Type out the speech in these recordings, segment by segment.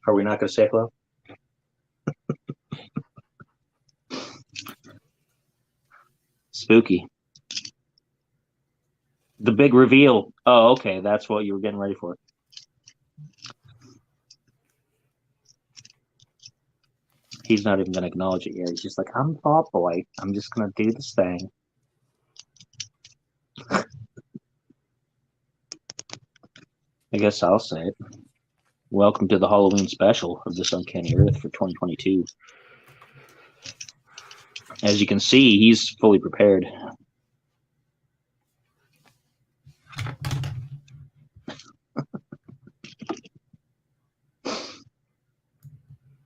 Are we not going to say hello? Spooky. The big reveal. Oh, okay. That's what you were getting ready for. He's not even going to acknowledge it yet. He's just like, I'm Thought Boy. I'm just going to do this thing. I guess I'll say it. Welcome to the Halloween special of this Uncanny Earth for 2022. As you can see, he's fully prepared.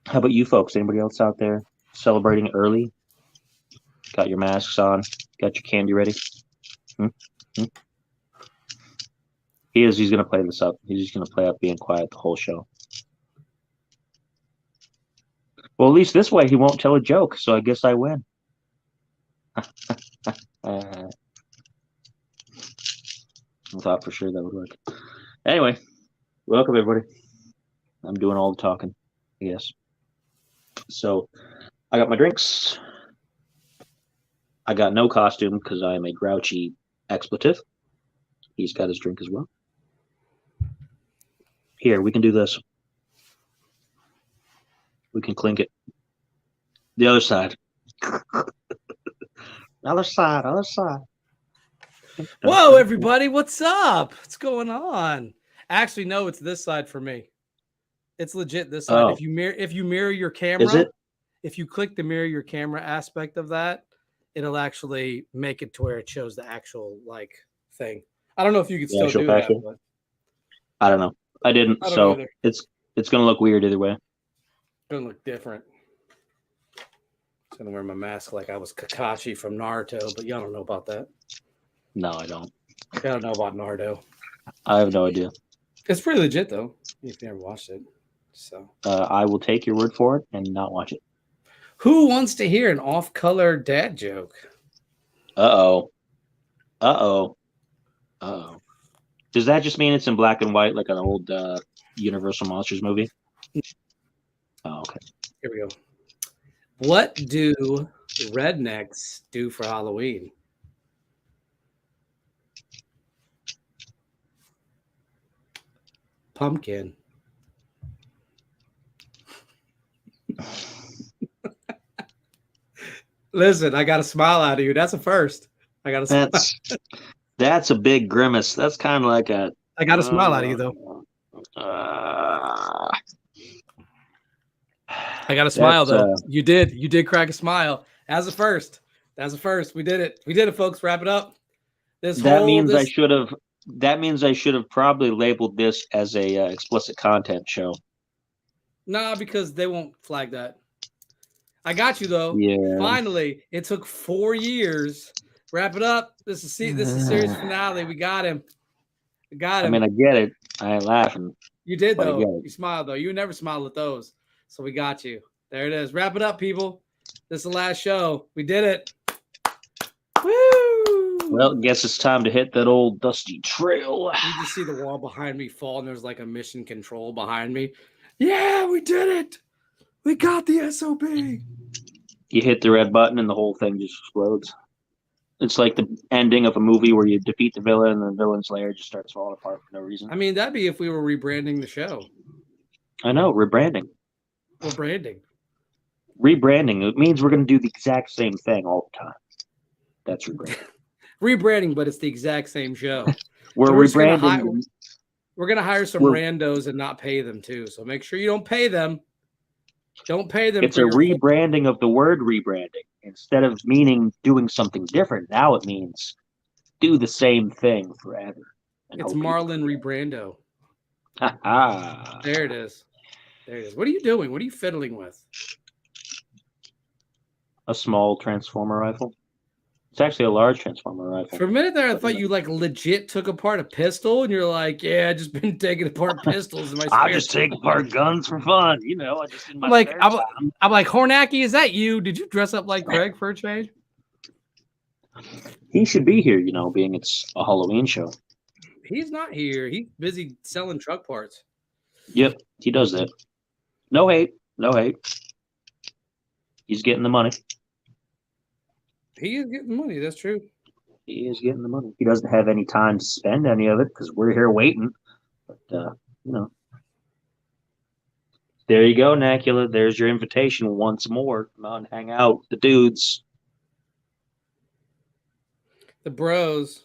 How about you folks? Anybody else out there celebrating early? Got your masks on? Got your candy ready? He's going to play this up. He's just going to play up being quiet the whole show. Well, at least this way he won't tell a joke, so I guess I win. I thought for sure that would work. Anyway, welcome everybody. I'm doing all the talking, I guess. So, I got my drinks. I got no costume because I am a grouchy expletive. He's got his drink as well. Here, we can do this. We can clink it. The other side. Other side. Whoa, everybody, what's up? What's going on? Actually, no, it's this side for me. It's legit this side. Oh. If you mirror your camera, Is it? If you click the mirror your camera aspect of that, it'll actually make it to where it shows the actual like thing. I don't know if you can still do that. But... I don't know. I didn't, so it's gonna look weird either way. It's gonna look different. I'm gonna wear my mask like I was Kakashi from Naruto, but y'all don't know about that. No, I don't. I don't know about Naruto. I have no idea. It's pretty legit though, if you never watched it. So I will take your word for it and not watch it. Who wants to hear an off-color dad joke? Uh-oh. Does that just mean it's in black and white like an old Universal Monsters movie? Oh, okay. Here we go. What do rednecks do for Halloween? Pumpkin. Listen, I got a smile out of you. That's a first. I got a smile. That's a big grimace. That's kind of like a. I got a smile out of you though. I got a smile though. You did crack a smile. As a first. We did it, folks. Wrap it up. That means I should have probably labeled this as a explicit content show. Nah, because they won't flag that. I got you though. Yeah. Finally, it took 4 years. Wrap it up. This is series finale. We got him. I mean, I get it. I ain't laughing. You did though. You smiled though. You never smiled at those. So we got you. There it is. Wrap it up, people. This is the last show. We did it. Woo! Well, guess it's time to hit that old dusty trail. You just see the wall behind me fall, and there's like a mission control behind me. Yeah, we did it. We got the SOB. You hit the red button, and the whole thing just explodes. It's like the ending of a movie where you defeat the villain, and the villain's lair just starts falling apart for no reason. I mean, that'd be if we were rebranding the show. I know, rebranding. We're branding. Rebranding. It means we're going to do the exact same thing all the time. That's rebranding. Rebranding, but it's the exact same show. We're rebranding. We're going to hire some randos and not pay them too. So make sure you don't pay them. Don't pay them. It's a rebranding of the word rebranding. Instead of meaning doing something different, now it means do the same thing forever. It's Marlon Rebrando. There it is. There it is. What are you doing? What are you fiddling with? A small transformer rifle. It's actually a large transformer rifle. For a minute there, I thought you like legit took apart a pistol, and you're like, "Yeah, I just been taking apart pistols in my spare I just take apart guns for fun, you know. I just in my I'm like, Hornacky, is that you? Did you dress up like Craig for a change? He should be here, you know, being it's a Halloween show. He's not here. He's busy selling truck parts. Yep, he does that. No hate. No hate. He's getting the money. He is getting money. That's true. He is getting the money. He doesn't have any time to spend any of it because we're here waiting. But, you know. There you go, Nacula. There's your invitation once more. Come out and hang out with the dudes. The bros.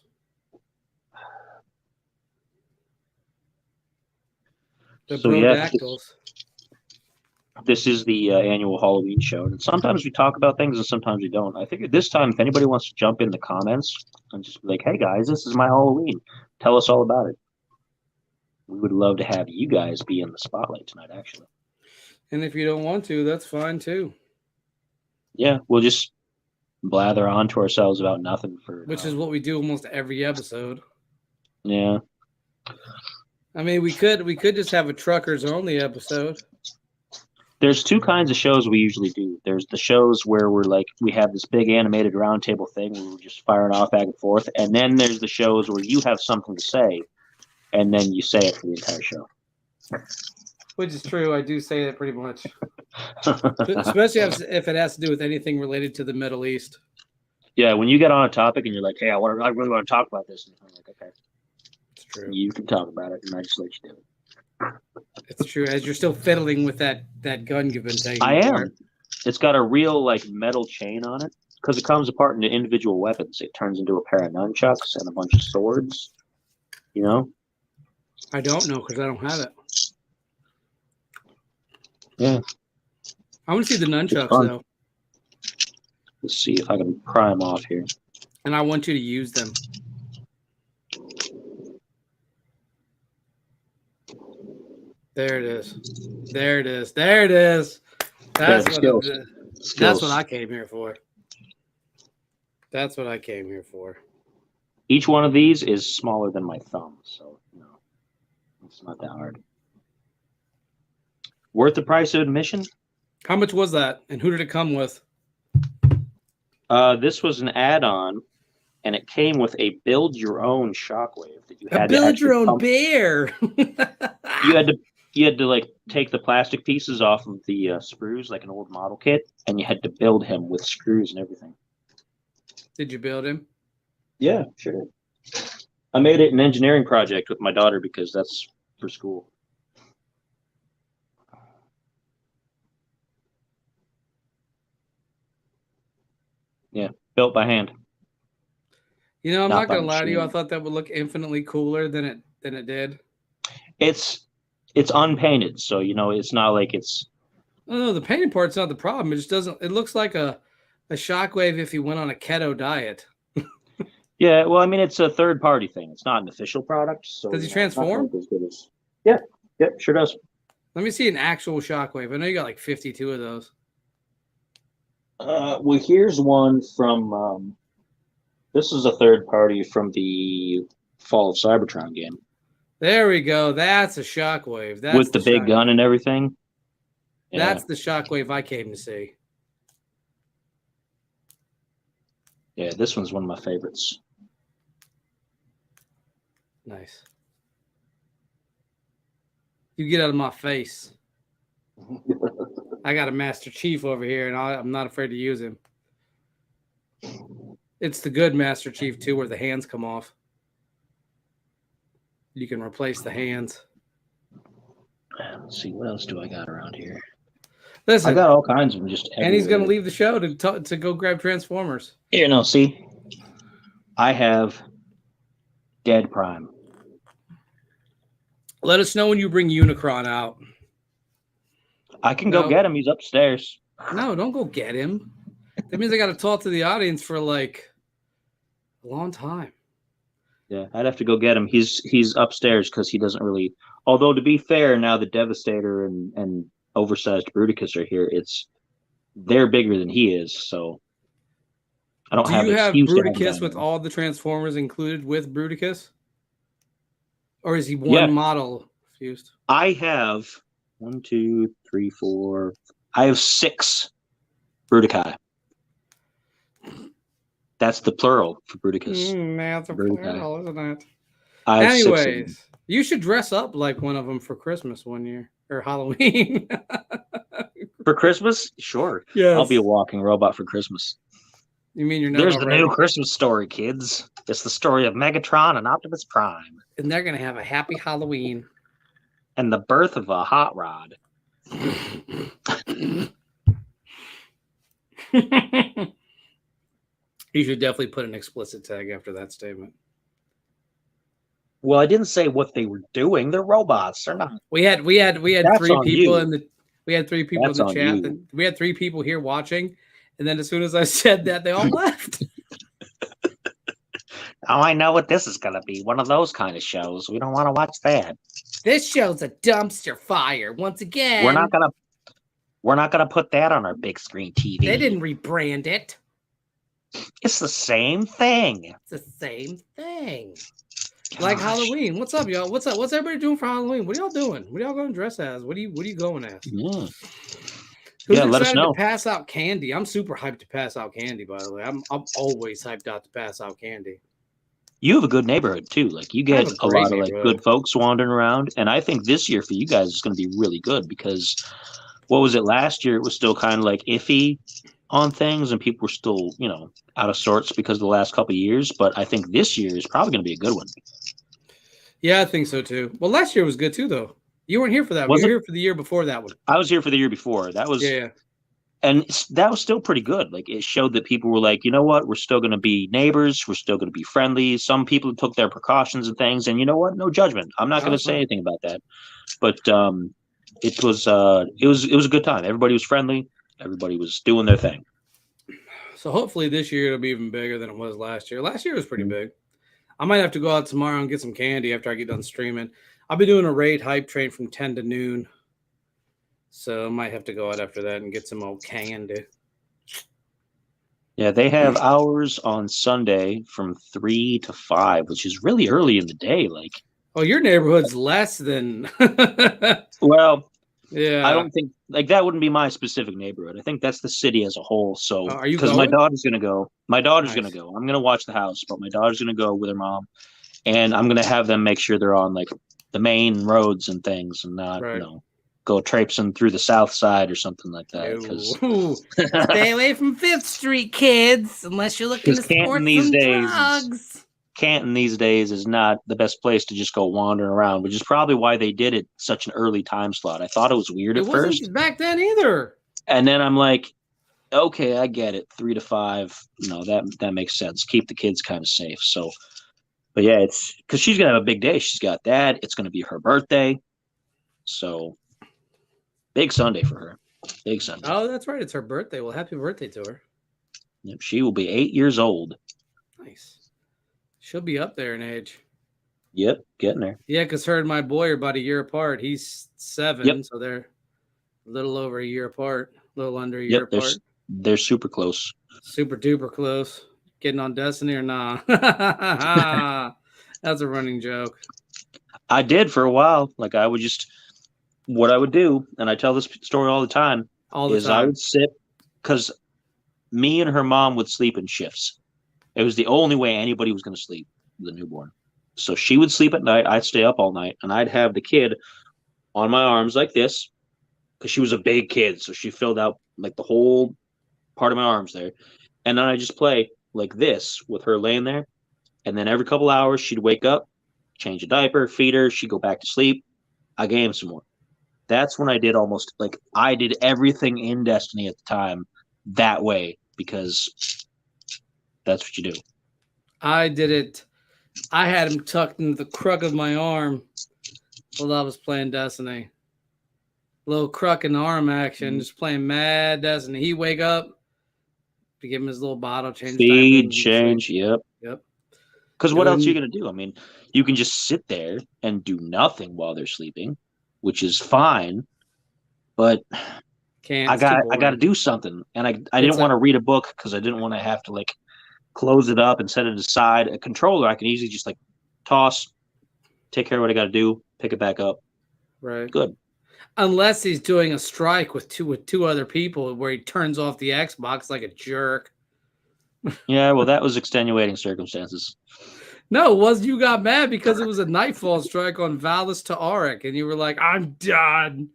The So, yeah, brodactyls. this is the annual Halloween show. And sometimes we talk about things and sometimes we don't. I figured this time, if anybody wants to jump in the comments and just be like, hey, guys, this is my Halloween. Tell us all about it. We would love to have you guys be in the spotlight tonight, actually. And if you don't want to, that's fine too. Yeah, we'll just blather on to ourselves about nothing for which is what we do almost every episode. Yeah. I mean, we could just have a truckers only episode. There's two kinds of shows we usually do. There's the shows where we're like we have this big animated roundtable thing where we're just firing off back and forth, and then there's the shows where you have something to say, and then you say it for the entire show. Which is true. I do say that pretty much. Especially if it has to do with anything related to the Middle East. Yeah, when you get on a topic and you're like, hey, I really want to talk about this. And I'm like, okay. It's true. You can talk about it, and I just let you do it. It's true. As you're still fiddling with that gun you've been taking. I am. It's got a real like metal chain on it because it comes apart into individual weapons. It turns into a pair of nunchucks and a bunch of swords. You know? I don't know because I don't have it. Yeah. I want to see the nunchucks though. Let's see if I can pry them off here. And I want you to use them. There it is. There it is. There it is. That's what I came here for. That's what I came here for. Each one of these is smaller than my thumb, so no, it's not that hard. Worth the price of admission? How much was that, and who did it come with? This was an add-on, and it came with a build-your-own shockwave that you had to build your own bear. You had to like take the plastic pieces off of the screws, like an old model kit, and you had to build him with screws and everything. Did you build him? Yeah, sure did. I made it an engineering project with my daughter because that's for school. Yeah, built by hand. You know, I'm not gonna lie to you. I thought that would look infinitely cooler than it did. It's unpainted, so you know it's not like it's. Oh no, the painted part's not the problem. It just doesn't. It looks like a shockwave if you went on a keto diet. Yeah, well, I mean, it's a third-party thing. It's not an official product. So does he transform? As good as... Yeah, sure does. Let me see an actual shockwave. I know you got like 52 of those. Well, here's one from. This is a third party from the Fall of Cybertron game. There we go. That's a shockwave. That's with the big gun and everything. Yeah. That's the shockwave I came to see. Yeah, this one's one of my favorites. Nice. You get out of my face. I got a Master Chief over here, and I'm not afraid to use him. It's the good Master Chief, too, where the hands come off. You can replace the hands. Let's see, what else do I got around here? Listen, I got all kinds of them just everywhere. And he's going to leave the show to go grab Transformers. Here, no, see? I have Dead Prime. Let us know when you bring Unicron out. I can go get him. He's upstairs. No, don't go get him. That means I got to talk to the audience for like a long time. Yeah, I'd have to go get him. He's upstairs because he doesn't really. Although to be fair, now the Devastator and oversized Bruticus are here. They're bigger than he is, so I don't have. Do you have Bruticus with all the Transformers included with Bruticus, or is he one model fused? I have 1, 2, 3, 4. I have 6 Bruticus. That's the plural for Bruticus. That's a plural, isn't it? Anyways, you should dress up like one of them for Christmas one year or Halloween. For Christmas? Sure. Yes. I'll be a walking robot for Christmas. You mean you're not There's already? The new Christmas story, kids. It's the story of Megatron and Optimus Prime. And they're going to have a happy Halloween. And the birth of a hot rod. You should definitely put an explicit tag after that statement. Well, I didn't say what they were doing. They're robots. They're not. We had That's three on people you. in the we had three people That's in the on chat. you. And we had three people here watching, and then as soon as I said that, they all left. Oh, I know what this is going to be. One of those kind of shows. We don't want to watch that. This show's a dumpster fire once again. We're not gonna put that on our big screen TV. They didn't rebrand it. It's the same thing. It's the same thing. Like Halloween. What's up, y'all? What's up? What's everybody doing for Halloween? What are y'all doing? What are y'all going to dress as? What are you going as? Yeah. Who's Yeah, let us excited know. to pass out candy? I'm super hyped to pass out candy, by the way. I'm always hyped out to pass out candy. You have a good neighborhood too. Like you get have a a great lot of like neighborhood. good folks wandering around, and I think this year for you guys is going to be really good because what was it last year? It was still kind of like iffy on things, and people were still out of sorts because of the last couple of years. But I think this year is probably going to be a good one. Yeah, I think so too. Well, last year was good too, though. You weren't here for that. You were here for the year before that one. I was here for the year before. That was yeah. And that was still pretty good. Like it showed that people were like, you know what, we're still going to be neighbors. We're still going to be friendly. Some people took their precautions and things, and you know what? No judgment. I'm not going to say anything about that. But it was a good time. Everybody was friendly. Everybody was doing their thing. So hopefully this year it'll be even bigger than it was last year. Last year was pretty big. I might have to go out tomorrow and get some candy after I get done streaming. I'll be doing a raid hype train from 10 to noon. So I might have to go out after that and get some old candy. Yeah, they have hours on Sunday from 3 to 5, which is really early in the day. Like, oh, your neighborhood's less than. Well, yeah, I don't think like that wouldn't be my specific neighborhood. I think that's the city as a whole. So, are you because my daughter's gonna go. My daughter's Nice. gonna go. I'm gonna watch the house, but my daughter's gonna go with her mom, and I'm gonna have them make sure they're on like the main roads and things, and not Right. go traipsing through the south side or something like that. Ooh. Stay away from 5th Street, kids, unless you're looking to sport some drugs. Canton these days is not the best place to just go wandering around, which is probably why they did it such an early time slot. I thought it was weird at first. It wasn't back then either. And then I'm like, okay, I get it. 3 to 5, that makes sense. Keep the kids kind of safe. So, but yeah, it's because she's gonna have a big day. She's got that. It's gonna be her birthday, so big Sunday for her. Big Sunday. Oh, that's right. It's her birthday. Well, happy birthday to her. Yep, she will be 8 years old. Nice. She'll be up there in age. Yep, getting there. Yeah, because her and my boy are about a year apart. He's 7, so they're a little over a year apart, a little under a year apart. They're super close. Super duper close. Getting on Destiny or not? That's a running joke. I did for a while. Like what I would do, and I tell this story all the time, I would sit, because me and her mom would sleep in shifts. It was the only way anybody was going to sleep, the newborn. So she would sleep at night. I'd stay up all night, and I'd have the kid on my arms like this, because she was a big kid. So she filled out like the whole part of my arms there. And then I just play like this with her laying there. And then every couple hours, she'd wake up, change a diaper, feed her. She'd go back to sleep. I game some more. That's when I did I did everything in Destiny at the time that way, because that's what you do. I did it. I had him tucked into the crook of my arm while I was playing Destiny. Little crook in the arm action, just playing mad Destiny. He'd wake up to give him his little bottle change. Feed, change, yep. Because what else are you going to do? I mean, you can just sit there and do nothing while they're sleeping, which is fine, but I got to do something. And I didn't want to read a book because I didn't want to have to close it up and set it aside. A controller, I can easily just toss, take care of what I got to do, pick it back up. Right. Good. Unless he's doing a strike with two other people where he turns off the Xbox like a jerk. Yeah, well, that was extenuating circumstances. No, it was you got mad because it was a nightfall strike on Valis to Auric, and you were like, I'm done.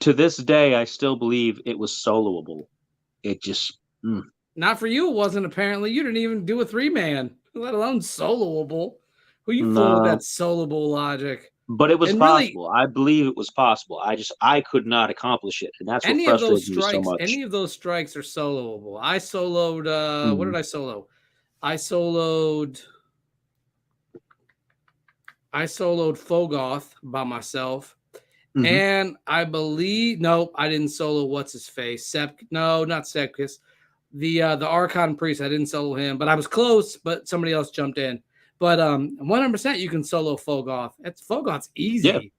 To this day, I still believe it was soloable. It just Not for you, it wasn't. Apparently, you didn't even do a 3-man, let alone soloable. Who you fooling with no, that soloable logic? but it was And really, possible. I believe it was possible. I could not accomplish it, and that's what frustrated me so much. any of those strikes are soloable. I soloed. What did Mhm. I solo? I soloed. I soloed Fogoth by myself. Mhm. And I believe nope, I didn't solo what's his face. No, not Sepkus. The Archon Priest, I didn't solo him, but I was close, but somebody else jumped in. But 100% you can solo Fogoth. Fogoth's Yeah, easy.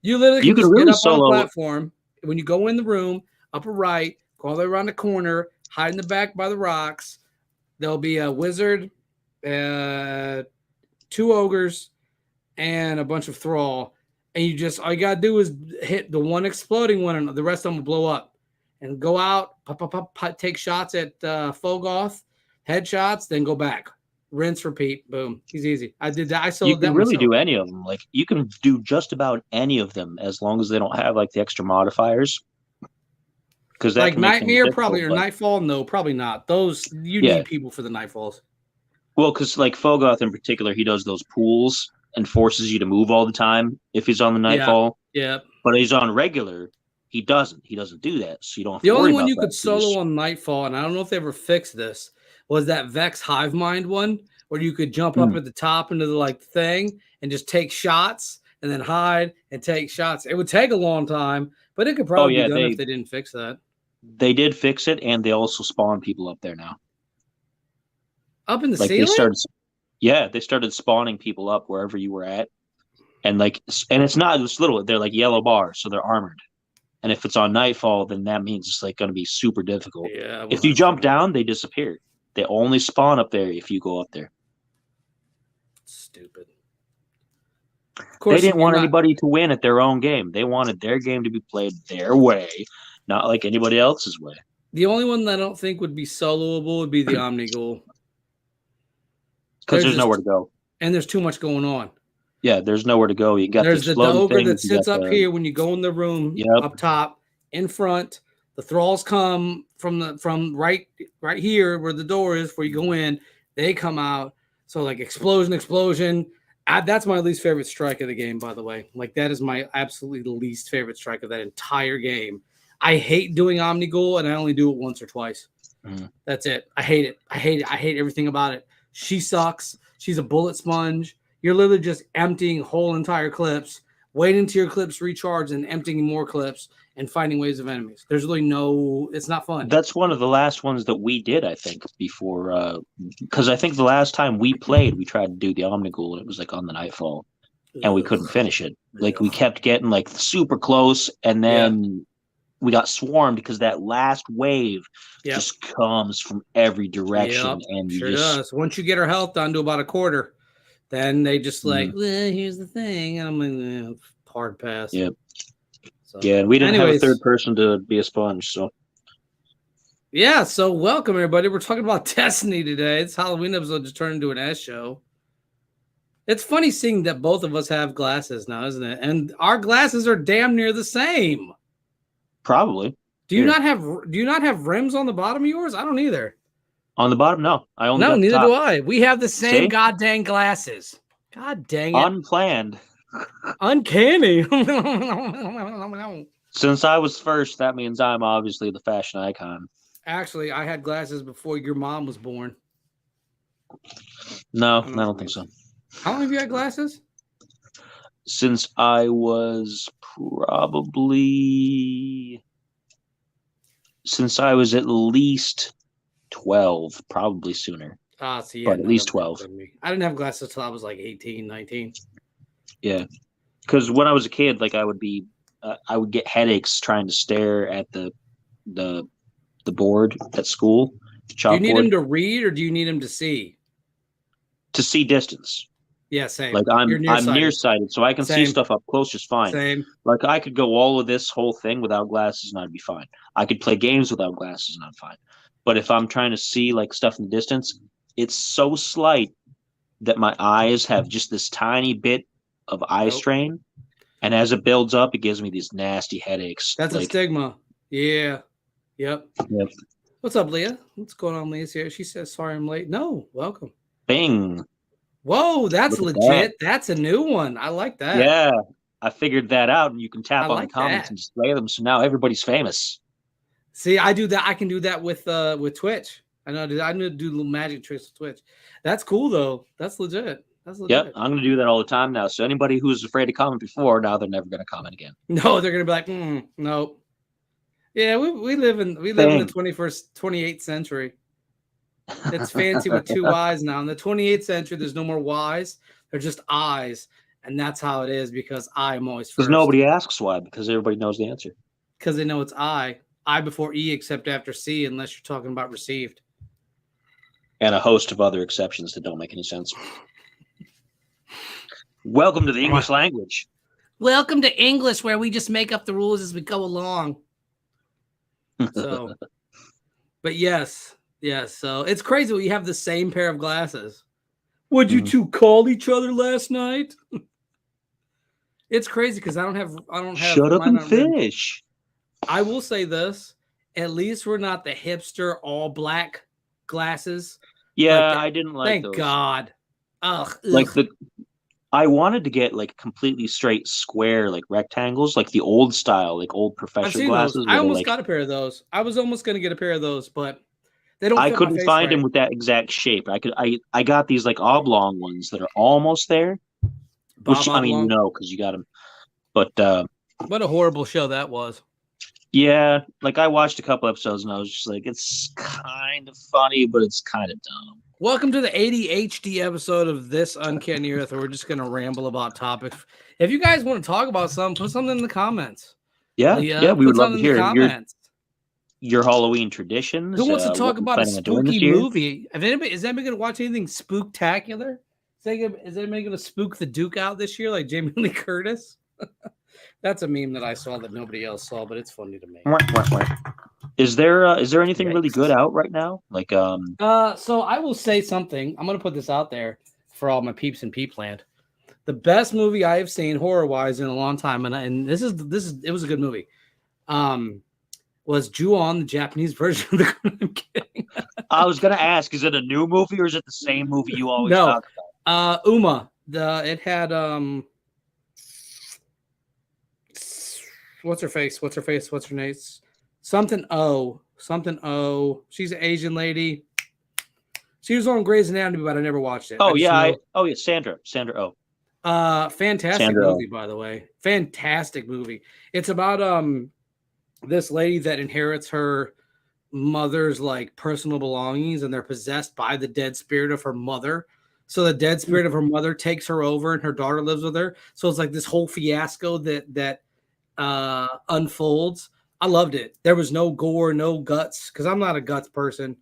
You literally you can could just get really up on a solo. platform. When you go in the room, upper right, go all the way around the corner, hide in the back by the rocks. There'll be a wizard, 2 ogres, and a bunch of thrall. And all you gotta do is hit the one exploding one, and the rest of them will blow up. And go out, pop, take shots at Fogoth, headshots, then go back, rinse, repeat, boom. He's easy. I did that. I You soloed can that really myself. do any of them. Like you can do just about any of them as long as they don't have like the extra modifiers, because that Like can make things Nightmare, probably, difficult. or But Nightfall. No, probably not. Those you yeah, need people for the Nightfalls. well, because like Fogoth in particular, he does those pools and forces you to move all the time if he's on the Yeah, Nightfall. yeah. But he's on regular, he doesn't. He doesn't do that, so you don't have The to only worry one about you that could solo piece. on Nightfall, and I don't know if they ever fixed this, was that Vex Hive Mind one, where you could jump up Mm. at the top into the like thing and just take shots and then hide and take shots. It would take a long time, but it could Oh probably be yeah, done if they they didn't fix that. they did fix it, and they also spawn people up there now. Up in the Like they ceiling? started, yeah, they started spawning people up wherever you were at, and like, and it's not just little. They're like yellow bars, so they're armored. And if it's on Nightfall, then that means it's like going to be super difficult. Yeah, If you 100%. jump down, they disappear. They only spawn up there if you go up there. Stupid. Of They course, didn't you're want not. anybody to win at their own game. They wanted their game to be played their way, not like anybody else's way. The only one that I don't think would be soloable would be the Omnigul. Because There's there's nowhere to just, go. and there's too much going on. Yeah, there's nowhere to go. You got the There's the exploding ogre that things. You got sits up the here when you go in the room yep. up top in front. The thralls come from right here where the door is where you go in. They come out. So like explosion. That's my least favorite strike of the game, by the way. Like that is my absolutely least favorite strike of that entire game. I hate doing Omnigul, and I only do it once or twice. Mhm. That's it. I hate it. I hate everything about it. She sucks. She's a bullet sponge. You're literally just emptying whole entire clips, waiting until your clips recharge and emptying more clips and finding waves of enemies. There's really it's not fun. That's one of the last ones that we did, I think, before. Because I think the last time we played, we tried to do the Omnigul, and it was like on the Nightfall, and we couldn't finish it. Like we kept getting like super close, and then we got swarmed because that last wave just comes from every direction, and you sure just does. Once you get her health down to about a quarter, then they just like, well, here's the thing. And I'm like, hard pass. yeah. So, Yeah, and we didn't have a anyways, third person to be a sponge, so yeah. So welcome everybody. We're talking about Destiny today. It's Halloween episode just turned into an S show. It's funny seeing that both of us have glasses now, isn't it? And our glasses are damn near the same. probably. Do you not have rims on the bottom of yours? I don't either. On the bottom? No, I only No, got the neither top. do I. We have the same See? goddamn glasses. God dang it. Unplanned. Uncanny. Since I was first, that means I'm obviously the fashion icon. Actually, I had glasses before your mom was born. No, I don't think so. How long have you had glasses? Since I was at least 12, probably sooner. So yeah, but at least 12. I didn't have glasses till I was like 18, 19. Yeah, because when I was a kid, like I would get headaches trying to stare at the board at school. Do you need him to read or do you need him to see? To see distance. Yeah, same. Like I'm nearsighted, so I can see stuff up close just fine. Same. Like I could go all of this whole thing without glasses and I'd be fine. I could play games without glasses and I'm fine. But if I'm trying to see like stuff in the distance, it's so slight that my eyes have just this tiny bit of eye strain, And as it builds up, it gives me these nasty headaches. That's a stigma. Yeah. Yep. Yep. What's up, Leah? What's going on, Leah's here? She says, sorry I'm late. No, welcome. Bing. Whoa, that's legit. That's a new one. I like that. Yeah. I figured that out, and you can tap on the comments that. and display them. So now everybody's famous. See, I do that. I can do that with Twitch. I know to do little magic tricks with Twitch. That's cool though. That's legit. That's legit. Yep, I'm going to do that all the time now. So anybody who was afraid to comment before, now they're never going to comment again. No, they're going to be like, nope. Yeah, we live in the 28th century. It's fancy with two Y's now. In the 28th century, there's no more Y's. They're just I's. And that's how it is because I am always first. Because nobody asks why, because everybody knows the answer. Because they know it's I. I before E except after C, unless you're talking about received. And a host of other exceptions that don't make any sense. Welcome to the English language. Welcome to English, where we just make up the rules as we go along. So, but yes. So it's crazy when you have the same pair of glasses. Would you two call each other last night? It's crazy because I don't have. Shut up and fish. I will say this: at least we're not the hipster all black glasses. Yeah, I didn't like those. Thank God. Ugh. Like I wanted to get like completely straight square, like rectangles, like the old style, like old professional glasses. Those. I almost got a pair of those. I was almost going to get a pair of those, but they don't. I couldn't find them with that exact shape. I got these like oblong ones that are almost there. Which I mean, because you got them. But what a horrible show that was. Yeah, like I watched a couple episodes and I was just like, it's kind of funny, but it's kind of dumb. Welcome to the ADHD episode of this Uncanny Earth, where we're just going to ramble about topics. If you guys want to talk about something, put something in the comments. Yeah, we would love to hear your Halloween traditions. Who wants to talk about a spooky movie? Is anybody going to watch anything spooktacular? Is anybody going to spook the Duke out this year like Jamie Lee Curtis? That's a meme that I saw that nobody else saw, but it's funny to me. Is there anything really good out right now? Like so I will say something. I'm gonna put this out there for all my peeps in Peepland. The best movie I have seen horror wise in a long time, and this is it was a good movie. Was Ju-on, the Japanese version of the I'm kidding. I was gonna ask, is it a new movie or is it the same movie you always talk about? Uma. It had what's her face? What's her name? Something O. She's an Asian lady. She was on Grey's Anatomy, but I never watched it. Sandra Oh. Fantastic movie, by the way. Fantastic movie. It's about this lady that inherits her mother's like personal belongings, and they're possessed by the dead spirit of her mother. So the dead spirit of her mother takes her over, and her daughter lives with her. So it's like this whole fiasco that unfolds. I loved it. There was no gore, no guts, because I'm not a guts person,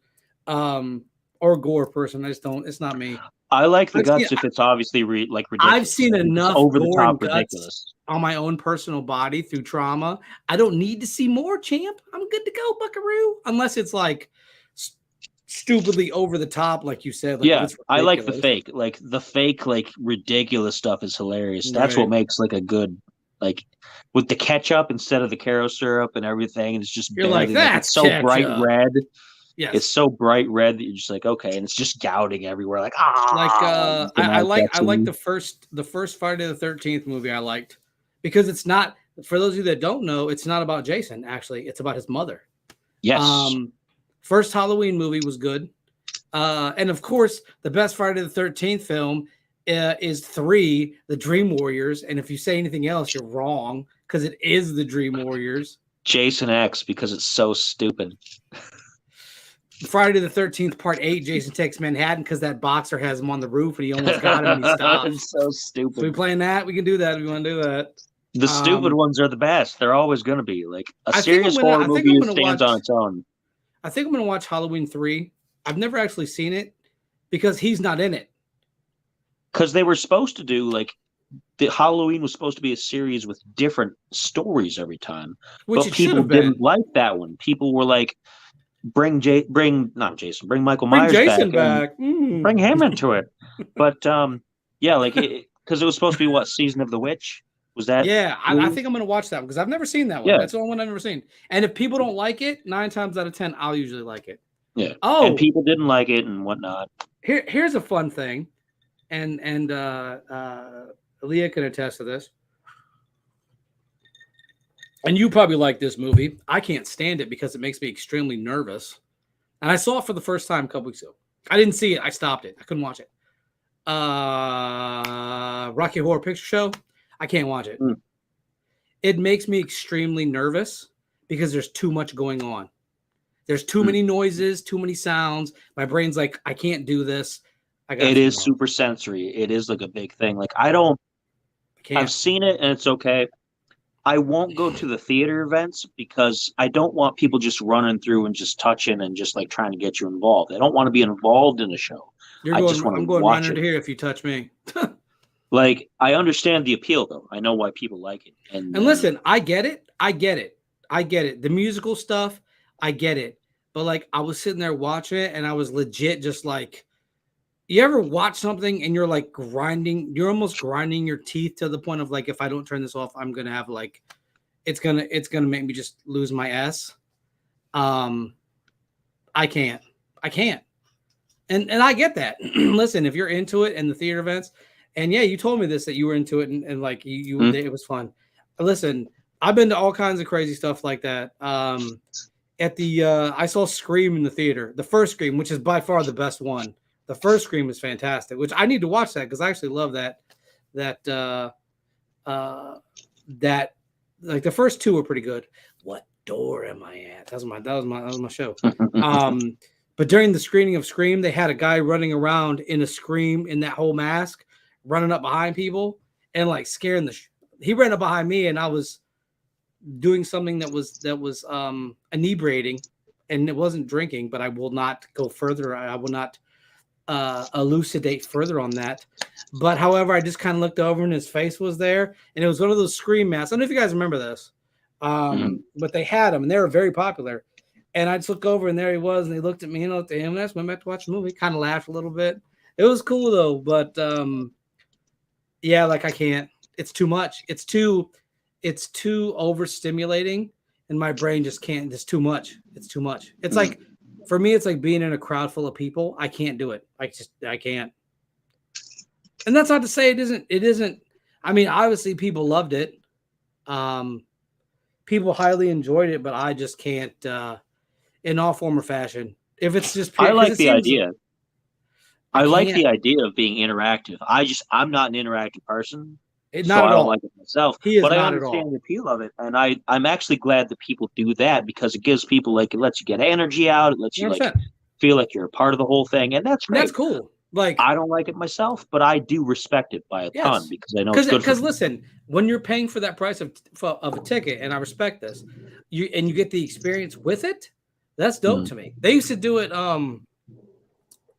or gore person. I just don't. It's not me. I like the guts if it's obviously ridiculous. I've seen enough over the top ridiculous on my own personal body through trauma. I don't need to see more, champ. I'm good to go, buckaroo. Unless it's like stupidly over the top, like you said. Like, yeah, I like the fake. Like the fake, like ridiculous stuff is hilarious. That's what makes like a good. Like with the ketchup instead of the Caro syrup and everything, and it's just you're like that's so ketchup. Bright red. Yes. It's so bright red that you're just like, okay, and it's just gouting everywhere. Like I like the first Friday the 13th movie I liked because it's not, for those of you that don't know, it's not about Jason. Actually, it's about his mother. Yes. First Halloween movie was good, and of course the best Friday the 13th film is 3, The Dream Warriors. And if you say anything else, you're wrong because it is The Dream Warriors. Jason X, because it's so stupid. Friday the 13th, Part 8, Jason Takes Manhattan, because that boxer has him on the roof and he almost got him and he stopped. It's so stupid. So we playing that? We can do that if you want to do that. The stupid ones are the best. They're always going to be. Like a serious horror movie stands on its own. I think I'm going to watch Halloween 3. I've never actually seen it because he's not in it. Because they were supposed to do like the Halloween was supposed to be a series with different stories every time, but people didn't like that one. People were like, bring Michael Myers back. Bring him into it. But yeah, like because it was supposed to be what, Season of the Witch. Was that? Yeah, I think I'm gonna watch that one because I've never seen that one. Yeah, That's the only one I've never seen. And if people don't like it, 9 times out of 10, I'll usually like it. yeah. And Oh, people didn't like it and whatnot. here's a fun thing, and Leah can attest to this. And you probably like this movie. I can't stand it because it makes me extremely nervous. And I saw it for the first time a couple weeks ago. I didn't see it. I stopped it. I couldn't watch it. Rocky Horror Picture Show. I can't watch it. Mm. It makes me extremely nervous because there's too much going on. There's too many noises, too many sounds. My brain's like, I can't do this. It is super sensory. It is like a big thing. Like I've seen it and it's okay. I won't go to the theater events because I don't want people just running through and just touching and just like trying to get you involved. I don't want to be involved in the show. I'm going right into here if you touch me. Like, I understand the appeal, though. I know why people like it. And listen, I get it. The musical stuff, I get it. But like, I was sitting there watching it, and I was legit just like, you ever watch something and you're like you're almost grinding your teeth to the point of like, if I don't turn this off, I'm gonna have like, it's gonna make me just lose my S. I can't. And I get that. Listen, if you're into it and the theater events, and yeah, you told me this that you were into it and like it was fun. Listen, I've been to all kinds of crazy stuff like that. At the I saw Scream in the theater, the first Scream, which is by far the best one. The first Scream is fantastic, which I need to watch that because I actually love that like the first two were pretty good. What door am I at? That was my show. But during the screening of Scream, they had a guy running around in a Scream in that whole mask, running up behind people and like scaring he ran up behind me, and I was doing something that was inebriating, and it wasn't drinking, but I will not go further. I will not elucidate further on that. But however, I just kind of looked over and his face was there, and it was one of those Scream masks. I don't know if you guys remember this, but they had them and they were very popular. And I just looked over and there he was, and he looked at me and I looked at him, and I just went back to watch the movie. Kind of laughed a little bit. It was cool though, but yeah, like I can't. It's too much. It's too overstimulating, and my brain just can't. It's too much. It's like, for me, it's like being in a crowd full of people. I can't do it. I can't. And that's not to say it isn't. I mean, obviously people loved it. People highly enjoyed it, but I just can't in all form or fashion. If it's just pure, I like the idea. I like the idea of being interactive. I'm not an interactive person. So I don't like it myself. But I understand the appeal of it. And I'm actually glad that people do that because it gives people like, it lets you get energy out. It lets you 100%. like feel like you're a part of the whole thing. And that's great. That's cool. Like, I don't like it myself, but I do respect it by a ton because I know it's good. Because listen, when you're paying for that price of a ticket, and I respect this, you get the experience with it, that's dope to me. They used to do it.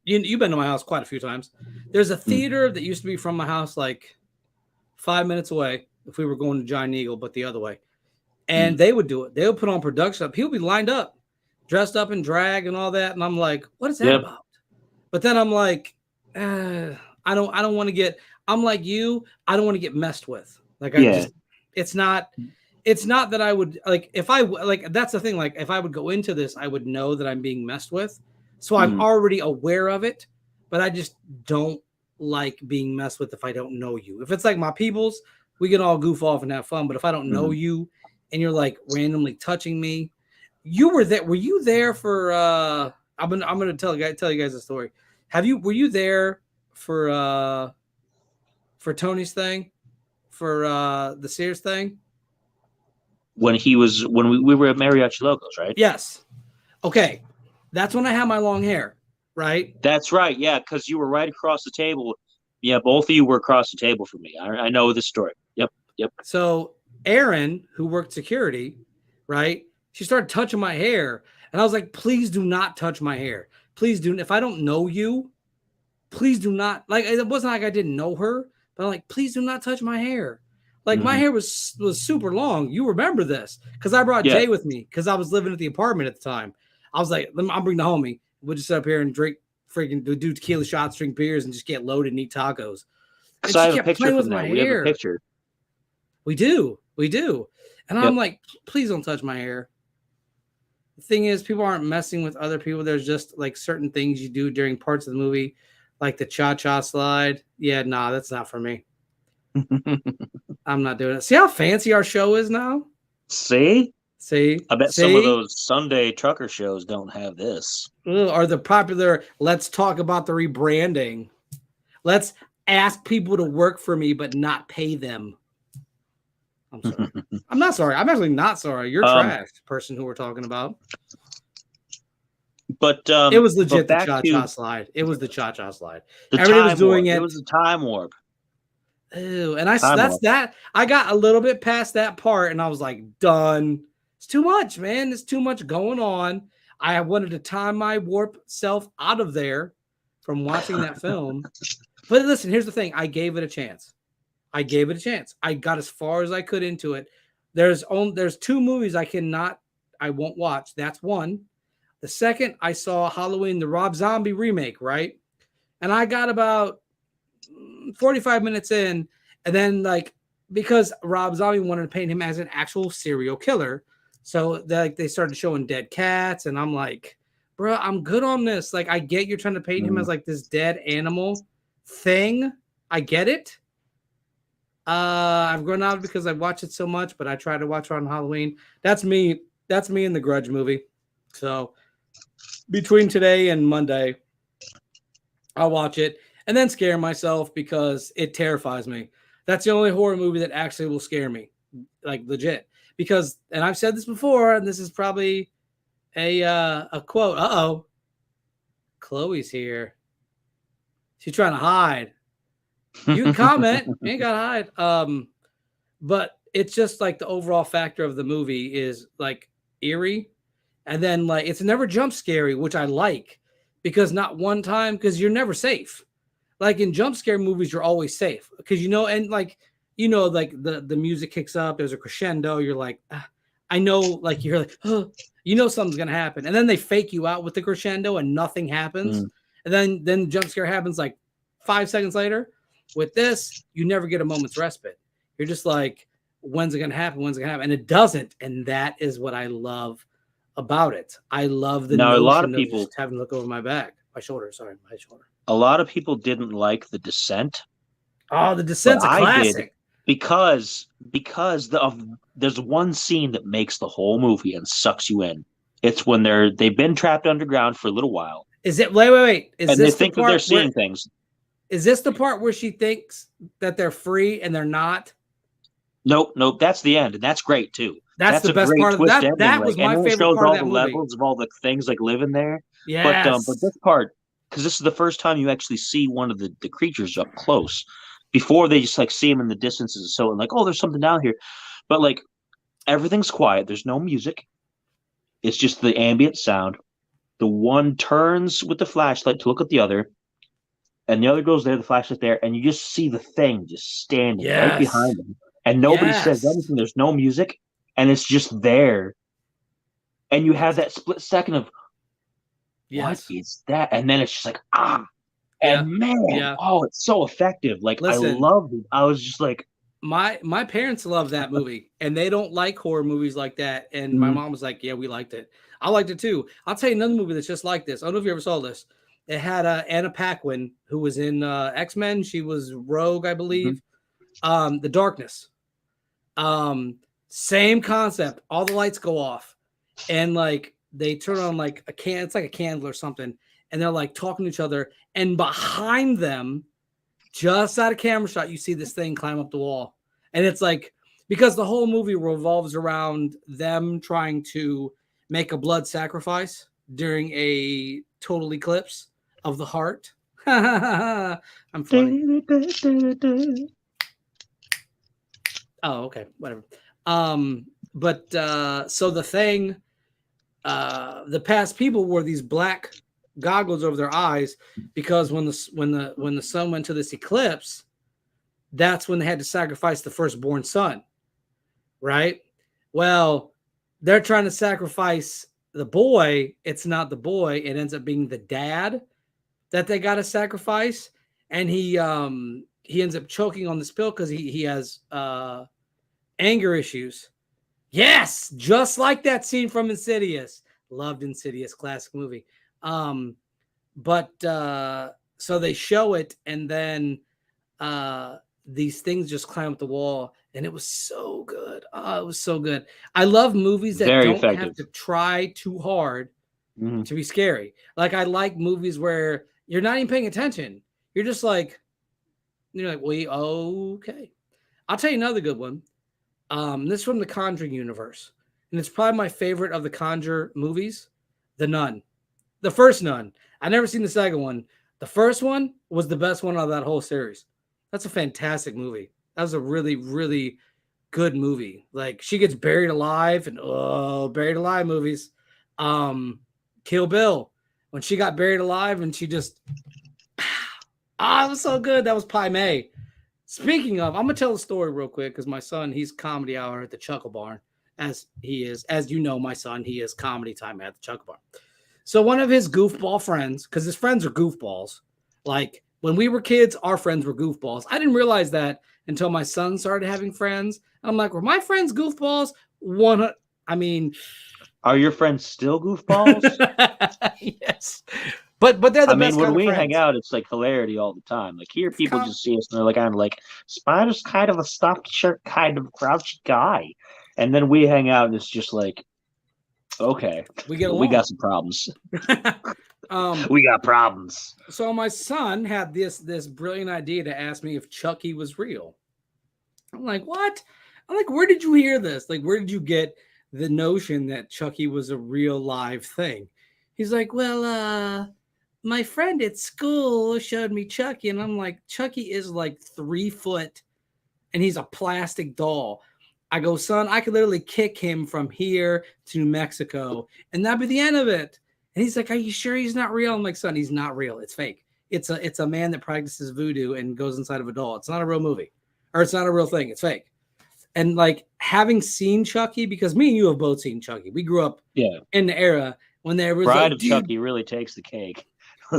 You've been to my house quite a few times. There's a theater that used to be from my house like 5 minutes away if we were going to Giant Eagle, but the other way. And they would do it. They would put on production. People would be lined up, dressed up in drag and all that. And I'm like, what is that about? But then I'm like, I don't want to get, I'm like you, I don't want to get messed with. Like, it's not that I would like, if I like, that's the thing. Like if I would go into this, I would know that I'm being messed with. So I'm already aware of it, but I just don't like being messed with if I don't know you. If it's like my peoples, we can all goof off and have fun. But if I don't know you and you're like randomly touching me, were you there for I'm gonna tell you guys a story. Were you there for Tony's thing? For the Sears thing? When we were at Mariachi Locos, right? Yes. Okay. That's when I had my long hair, right? That's right. Yeah, because you were right across the table. Yeah, both of you were across the table from me. I know this story. Yep. So Erin, who worked security, right? She started touching my hair. And I was like, please do not touch my hair. Please do. If I don't know you, please do not. Like, it wasn't like I didn't know her, but I'm like, please do not touch my hair. Like my hair was super long. You remember this because I brought Jay with me because I was living at the apartment at the time. I was like, I'll bring the homie. We'll just sit up here and drink do tequila shots, drink beers, and just get loaded and eat tacos. And so I have a picture from that. We have a picture. We do. And I'm Yep. like, please don't touch my hair. The thing is, people aren't messing with other people. There's just like certain things you do during parts of the movie, like the cha-cha slide. Yeah, nah, that's not for me. I'm not doing it. See how fancy our show is now? See? See? I bet some of See? those Sunday trucker shows don't have this. Ugh, or the popular, let's talk about the rebranding. Let's ask people to work for me, but not pay them. I'm sorry. I'm not sorry. I'm actually not sorry. You're trash, person who we're talking about. But it was legit the back cha-cha to slide. It was the cha-cha slide. the Everybody was time doing warp. it. It was a time warp. Ew, and Time that's warp. that. I got a little bit past that part, and I was like, done. It's too much, man. There's too much going on. I wanted to time my warp self out of there from watching that film. But listen, here's the thing. I gave it a chance. I got as far as I could into it. There's two movies I won't watch. That's one. The second, I saw Halloween, the Rob Zombie remake, right? And I got about 45 minutes in, and then like because Rob Zombie wanted to paint him as an actual serial killer, so they started showing dead cats, and I'm like, bro, I'm good on this. Like, I get you're trying to paint him as like this dead animal thing. I get it. I've grown out because I watch it so much, but I try to watch it on Halloween. That's me. That's me in the Grudge movie. So between today and Monday, I'll watch it and then scare myself because it terrifies me. That's the only horror movie that actually will scare me, like legit. Because, and I've said this before, and this is probably a quote. Uh-oh, Chloe's here. She's trying to hide. You can comment. You ain't gotta hide. But it's just like the overall factor of the movie is like eerie, and then like it's never jump scary, which I like because not one time because you're never safe. Like in jump scare movies, you're always safe because and like like the music kicks up, there's a crescendo, you're like, I know, like you're like, oh, something's gonna happen, and then they fake you out with the crescendo and nothing happens, and then jump scare happens like 5 seconds later. With this, you never get a moment's respite. You're just like, when's it gonna happen? When's it gonna happen? And it doesn't, and that is what I love about it. I love the Now, a lot of notion of people just having to look over my shoulder. A lot of people didn't like The Descent. Oh, The But Descent's a I did classic. because there's one scene that makes the whole movie and sucks you in. It's when they've been trapped underground for a little while, Is it wait? Is and they this the think that they're part where seeing things. is this the part where she thinks that they're free and they're not? Nope. That's the end, and that's great too. That's the A best great part of twist that. ending. That Like, was and my then it favorite shows part of all that the movie. levels of all the things like living there. Yes. But this part, because this is the first time you actually see one of the creatures up close. Before they just like see him in the distances, so like, oh, there's something down here, but like everything's quiet. There's no music. It's just the ambient sound. The one turns with the flashlight to look at the other, and the other goes there, the flashlight there, and you just see the thing just standing right behind them. And nobody says anything. There's no music, and it's just there. And you have that split second of, what is that? And then it's just like, and man, oh, it's so effective. Like, listen, I loved it. I was just like, my parents love that movie, and they don't like horror movies like that. And my mom was like, yeah, we liked it. I liked it too. I'll tell you another movie that's just like this. I don't know if you ever saw this. It had Anna Paquin, who was in X-Men. She was Rogue, I believe. The Darkness. Same concept. All the lights go off, and like they turn on like it's like a candle or something, and they're like talking to each other, and behind them, just out of camera shot, you see this thing climb up the wall. And it's like, because the whole movie revolves around them trying to make a blood sacrifice during a total eclipse of the heart. I'm funny. Oh, okay, whatever. But so the thing, the past people wore these black goggles over their eyes because when the sun went to this eclipse, that's when they had to sacrifice the firstborn son, right? Well, they're trying to sacrifice the boy. It's not the boy. It ends up being the dad that they got to sacrifice, and he ends up choking on this pill because he has Anger issues. Yes, just like that scene from Insidious. Loved Insidious, classic movie. But so they show it, and then these things just climb up the wall, and it was so good. Oh, it was so good. I love movies that Very don't effective. have to try too hard Mm-hmm. to be scary. Like, I like movies where you're not even paying attention. You're just like, wait, okay. I'll tell you another good one. This is from the Conjuring universe, and it's probably my favorite of the Conjure movies, The Nun. The first Nun. I never seen the second one. The first one was the best one out of that whole series. That's a fantastic movie. That was a really, really good movie. Like, she gets buried alive, and buried alive movies. Kill Bill, when she got buried alive and she just it was so good. That was Pai Mei. Speaking of, I'm gonna tell a story real quick because my son, he's comedy hour at the Chuckle Barn, as you know, my son, he is comedy time at the Chuckle Barn. So one of his goofball friends, because his friends are goofballs. Like, when we were kids, our friends were goofballs. I didn't realize that until my son started having friends. I'm like, were my friends goofballs? I mean, are your friends still goofballs? Yes. But they're the best when kind of we friends. hang out, it's like hilarity all the time. Like, here, people just see us and they're like, I'm like, Spider's kind of a stuffed shirt, kind of grouchy guy. And then we hang out and it's just like, okay, we get along. We got some problems. We got problems. So my son had this brilliant idea to ask me if Chucky was real. I'm like, what? I'm like, where did you hear this? Like, where did you get the notion that Chucky was a real live thing? He's like, well, my friend at school showed me Chucky, and I'm like, Chucky is like 3 foot, and he's a plastic doll. I go, son, I could literally kick him from here to New Mexico, and that'd be the end of it. And he's like, are you sure he's not real? I'm like, son, he's not real. It's fake. It's a man that practices voodoo and goes inside of a doll. It's not a real movie, or it's not a real thing. It's fake. And like, having seen Chucky, because me and you have both seen Chucky. We grew up in the era when there was Bride of Chucky really takes the cake.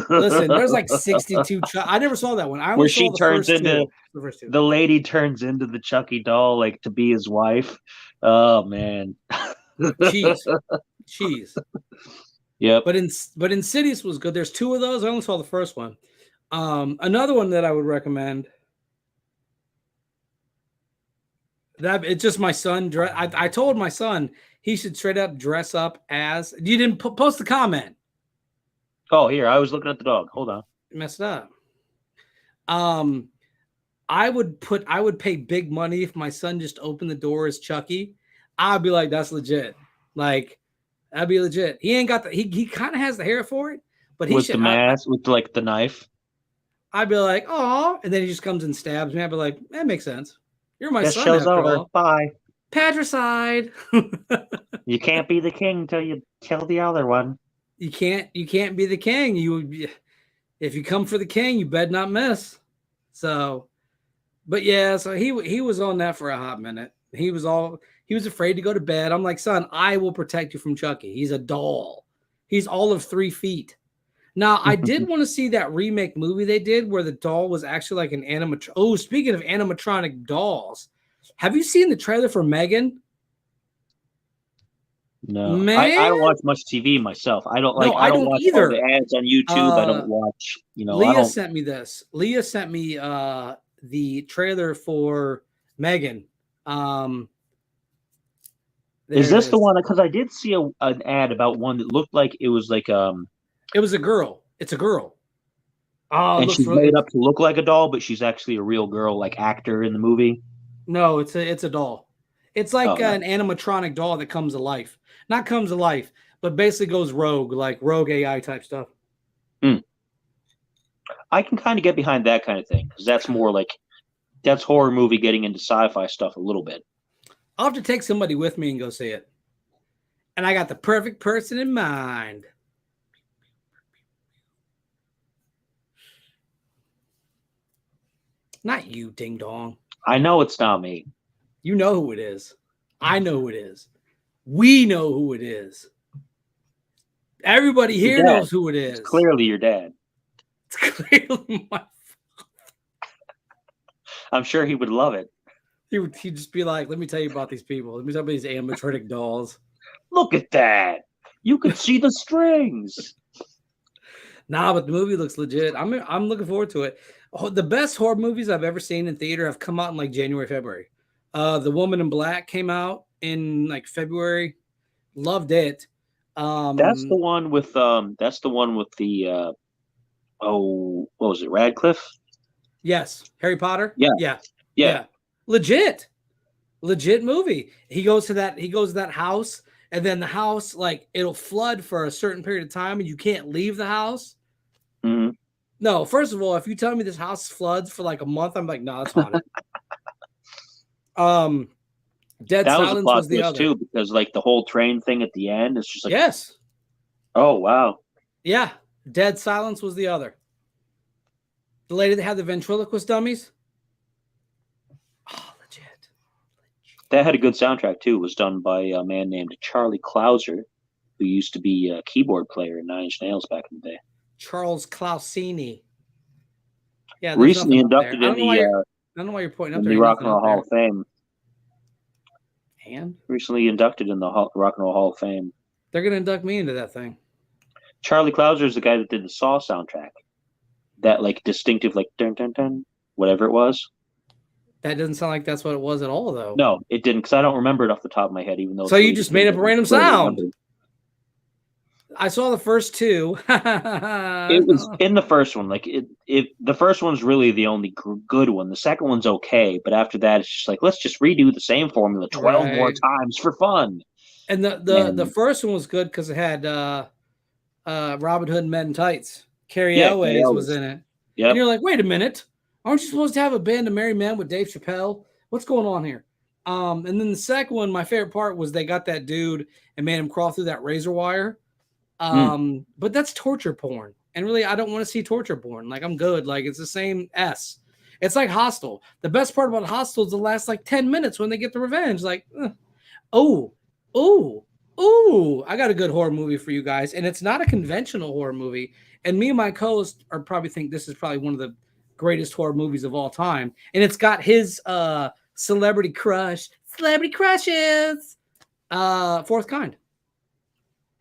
Listen, there's like 62 I never saw that one. I only saw the first two. The lady turns into the Chucky doll, like, to be his wife. Oh man. Cheese. Yep. But Insidious was good. There's 2 of those. I only saw the first one. Another one that I would recommend. That it's just my son. I told my son he should straight up dress up as. You didn't post the comment. Oh, here, I was looking at the dog. Hold on. Messed up. I would pay big money if my son just opened the door as Chucky. I'd be like, that's legit. Like, that'd be legit. He ain't got he kind of has the hair for it, but he with the mask, with like the knife. I'd be like, oh, and then he just comes and stabs me. I'd be like, that makes sense. You're my son show's after over. all. Bye. Patricide. You can't be the king until you kill the other one. You can't be the king. If you come for the king, you better not miss. So, but yeah, so he was on that for a hot minute. He was afraid to go to bed. I'm like, son, I will protect you from Chucky. He's a doll. He's all of 3 feet. Now, I did want to see that remake movie they did where the doll was actually like an animatronic. Oh, speaking of animatronic dolls, have you seen the trailer for Megan? No, I don't watch much TV myself. I don't watch either. All the ads on YouTube. I don't watch. Leah sent me this. Leah sent me the trailer for Megan. Is this the one? Because I did see an ad about one that looked like it was like It was a girl. It's a girl. Oh, and she's made up to look like a doll, but she's actually a real girl, like actor in the movie. No, it's a doll. It's like an animatronic doll that comes to life. Not comes to life, but basically goes rogue, like rogue AI type stuff. I can kind of get behind that kind of thing because that's more like that's horror movie getting into sci-fi stuff a little bit. I'll have to take somebody with me and go see it. And I got the perfect person in mind. Not you, ding dong. I know it's not me. You know who it is. I know who it is. We know who it is. Everybody here knows who it is. It's clearly your dad. It's clearly my father. I'm sure he would love it. He'd just be like, "Let me tell you about these people. Let me tell you about these animatronic dolls." Look at that. You could see the strings. Nah, but the movie looks legit. I'm looking forward to it. Oh, the best horror movies I've ever seen in theater have come out in like January, February. The Woman in Black came out in like February. Loved it. That's the one with the oh, what was it, Radcliffe? Yes, Harry Potter. Yeah, Yeah, yeah. yeah, legit movie. He goes to that house, and then the house, like, it'll flood for a certain period of time, and you can't leave the house. Mm-hmm. No, first of all, if you tell me this house floods for like a month, I'm like, no, it's haunted. Dead That was a Silence plot was the twist other. too, because like the whole train thing at the end, it's just like, Yes, oh wow. yeah. Dead Silence was the other. The lady that had the ventriloquist dummies. Oh, legit. That had a good soundtrack too. It was done by a man named Charlie Clouser, who used to be a keyboard player in Nine Inch Nails back in the day. Charles Clausini. Yeah, there's Recently nothing up there. inducted I don't know why you're pointing up in there. the Ain't Rock and nothing Roll up Hall there. of Fame. And Recently inducted in the Rock and Roll Hall of Fame. they're gonna induct me into that thing. Charlie Clouser is the guy that did the Saw soundtrack. That like distinctive like dun dun dun whatever it was. That doesn't sound like that's what it was at all, though. No, it didn't, because I don't remember it off the top of my head, even though So it's you really just made up a random clearly sound. remembered. I saw the first two. It was in the first one. Like the first one's really the only good one. The second one's okay, but after that, it's just like, let's just redo the same formula 12 more Right. times for fun. And the first one was good because it had Robin Hood Men in Tights. Carrie Elways was in it. Yep. And you're like, wait a minute, aren't you supposed to have a band of merry men with Dave Chappelle? What's going on here? And then the second one, my favorite part was they got that dude and made him crawl through that razor wire. But that's torture porn. And really, I don't want to see torture porn. Like, I'm good. Like, it's the same S. It's like Hostel. The best part about Hostel is the last like 10 minutes when they get the revenge. Like, oh, I got a good horror movie for you guys. And it's not a conventional horror movie. And me and my co-host are probably think this is probably one of the greatest horror movies of all time. And it's got his celebrity crushes. Fourth Kind.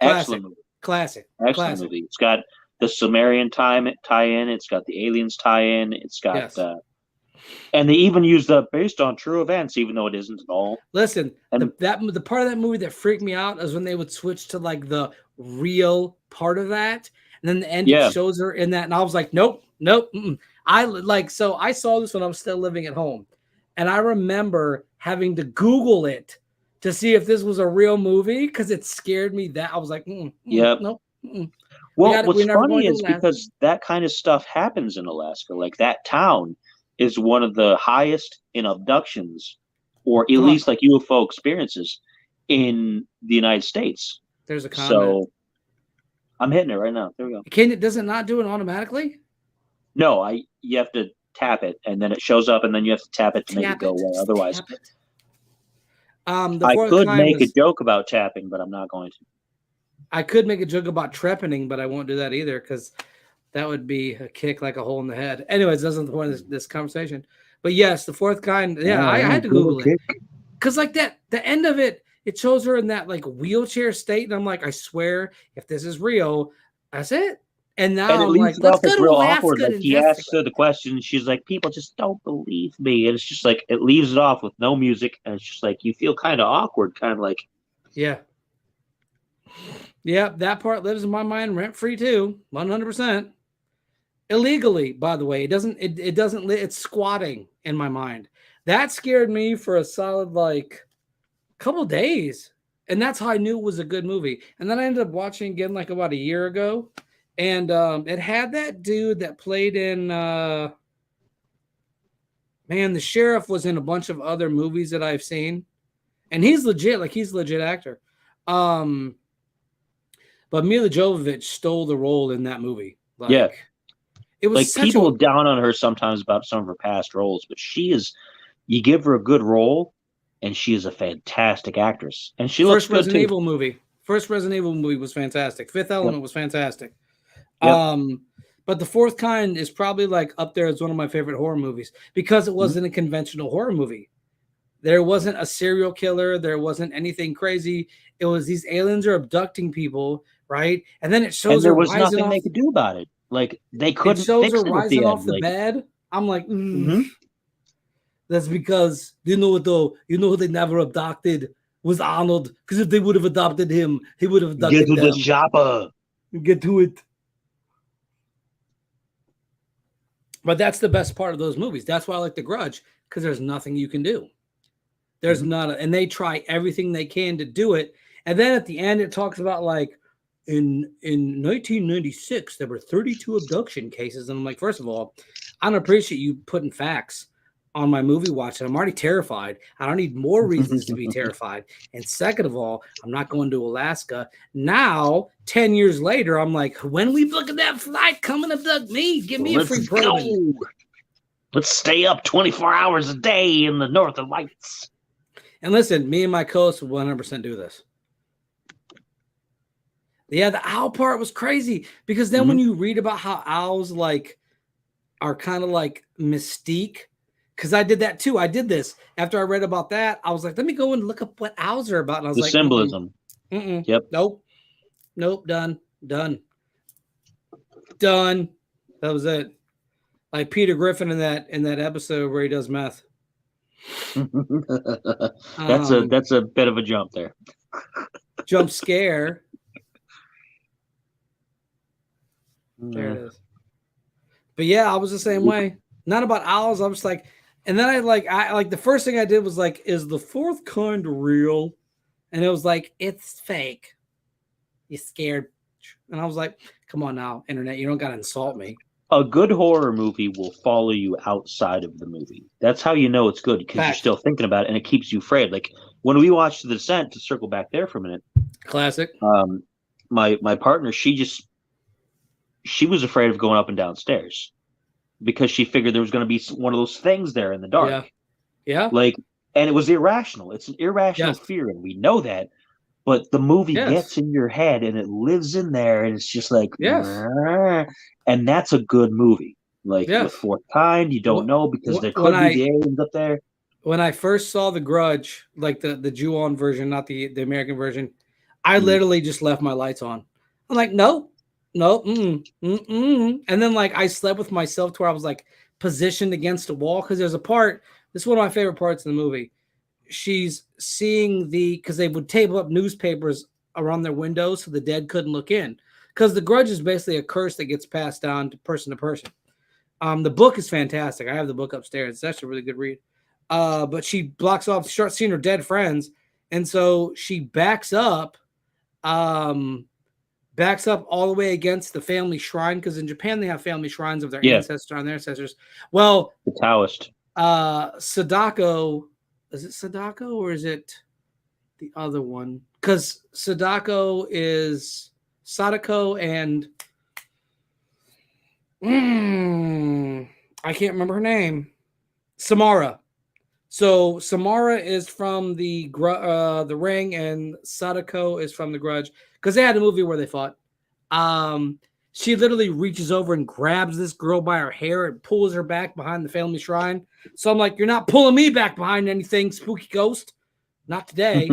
Excellent movie. Classic. Movie. It's got the Sumerian tie-in. It's got the aliens tie-in. It's got and they even use the based on true events, even though it isn't at all. Listen, the part of that movie that freaked me out is when they would switch to like the real part of that, and then the end shows her in that, and I was like, nope. I saw this when I was still living at home, and I remember having to Google it to see if this was a real movie because it scared me. That I was like, nope. Well, what's funny is because that kind of stuff happens in Alaska. Like, that town is one of the highest in abductions, or at least like UFO experiences in the United States. There's a comment. So I'm hitting it right now. There we go. Does it not do it automatically? No, you have to tap it, and then it shows up, and then you have to tap it to make it go away. Otherwise, I could make a joke about tapping, but I'm not going to. I could make a joke about trepanning, but I won't do that either because that would be a kick like a hole in the head. Anyways, that's not the point of this conversation. But yes, the Fourth Kind. Yeah, I had to Google it because like that, the end of it, it shows her in that like wheelchair state, and I'm like, I swear, if this is real, that's it. And now I'm like, let's go to Alaska. Like, he asks her the question, she's like, people just don't believe me, and it's just like it leaves it off with no music, and it's just like you feel kind of awkward, kind of like, yeah. That part lives in my mind rent free too, 100%. Illegally, by the way, it's squatting in my mind. That scared me for a solid like couple days, and that's how I knew it was a good movie. And then I ended up watching again like about a year ago, and it had that dude that played in the sheriff was in a bunch of other movies that I've seen, and he's legit actor. But Mila Jovovich stole the role in that movie. It was like people down on her sometimes about some of her past roles, but you give her a good role, and she is a fantastic actress. And she looks good too. First Resident Evil movie was fantastic. Fifth Element was fantastic. But The Fourth Kind is probably like up there as one of my favorite horror movies because it wasn't a conventional horror movie. There wasn't a serial killer. There wasn't anything crazy. It was these aliens are abducting people, right? And then it And shows there her was rising nothing off. they could do about it. Like they It couldn't shows her fix it at the rising off end. the Like, bed. I'm like, mhm. that's because you know what though? You know who they never abducted was Arnold. Because if they would have adopted him, he would have Get abducted to the them. chopper. Get to it. But that's the best part of those movies. That's why I like The Grudge, because there's nothing you can do. There's not, and they try everything they can to do it. And then at the end, it talks about like in 1996 there were 32 abduction cases, and I'm like, first of all, I don't appreciate you putting facts on my movie watch, and I'm already terrified. I don't need more reasons to be terrified. And second of all, I'm not going to Alaska now. 10 years later, I'm like, when we book that flight, come and abduct me. Give me a free probing. Go. Let's stay up 24 hours a day in the Northern Lights. And listen, me and my co-host will 100% do this. Yeah, the owl part was crazy because then when you read about how owls like are kind of like mystique, because I did that too. I did this after I read about that. I was like, let me go and look up what owls are about. And I was The like, symbolism. Yep. Nope. Done. That was it. Like Peter Griffin in that episode where he does meth. That's a bit of a jump there. Jump scare. There it is. But yeah, I was the same way. Not about owls. I was like, and then I like the first thing I did was like, is the fourth kind real? And it was like, it's fake. You scared. And I was like, come on now, internet, you don't gotta insult me. A good horror movie will follow you outside of the movie. That's how you know it's good, because you're still thinking about it and it keeps you afraid. Like when we watched The Descent, to circle back there for a minute. Classic. My partner, she was afraid of going up and downstairs because she figured there was going to be one of those things there in the dark. Yeah. Like, and it was irrational. It's an irrational fear, and we know that. But the movie gets in your head and it lives in there, and it's just like, and that's a good movie. Like with Fourth Kind, you don't know because there could be the aliens up there. When I first saw The Grudge, like the Ju-on version, not the American version, I literally just left my lights on. I'm like, no. And then like I slept with myself to where I was like positioned against a wall, because there's a part. This is one of my favorite parts in the movie. She's seeing because they would tape up newspapers around their windows so the dead couldn't look in. Because The Grudge is basically a curse that gets passed down to person. The book is fantastic. I have the book upstairs. It's actually a really good read. But she blocks off, starts seeing her dead friends, and so she backs up all the way against the family shrine, because in Japan they have family shrines of their ancestors on their ancestors. Well, the Taoist. Sadako. Is it Sadako or is it the other one? Because Sadako is Sadako and I can't remember her name. Samara. So Samara is from the Ring, and Sadako is from The Grudge, because they had a movie where they fought. She literally reaches over and grabs this girl by her hair and pulls her back behind the family shrine. So I'm like, you're not pulling me back behind anything, spooky ghost. Not today.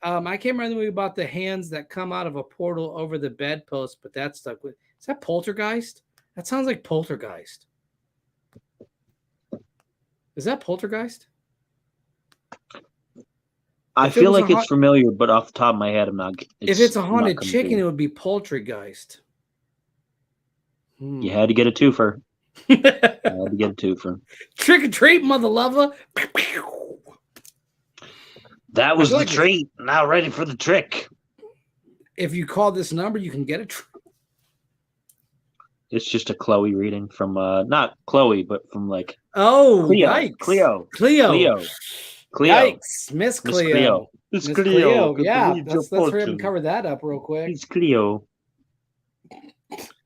I can't remember the movie about the hands that come out of a portal over the bedpost, but that stuck with. Is that Poltergeist? That sounds like Poltergeist. Is that Poltergeist? I feel like it's familiar, but off the top of my head, I'm not. If it's a haunted chicken, it would be Poltergeist. You had to get a twofer. Trick or treat, mother lover. That was the treat. Now ready for the trick. If you call this number, you can get a treat. It's just a Chloe reading from not Chloe, but from like Cleo. Cleo. Yikes, Miss Cleo. Miss Cleo. Yeah, let's hurry up and cover that up real quick. Miss Cleo.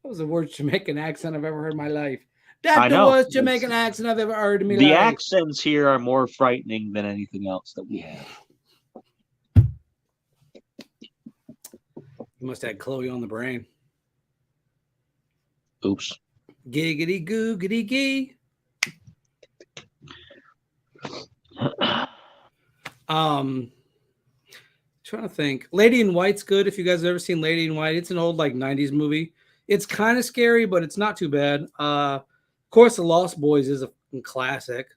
That was the worst Jamaican accent I've ever heard in my life. That's the worst Jamaican accent I've ever heard in my life. The accents here are more frightening than anything else that we have. You must have had Chloe on the brain. Oops. Giggity goo, giddy gee. Trying to think. Lady in White's good. If you guys have ever seen Lady in White, it's an old like 90s movie. It's kind of scary, but it's not too bad. Of course, The Lost Boys is a classic.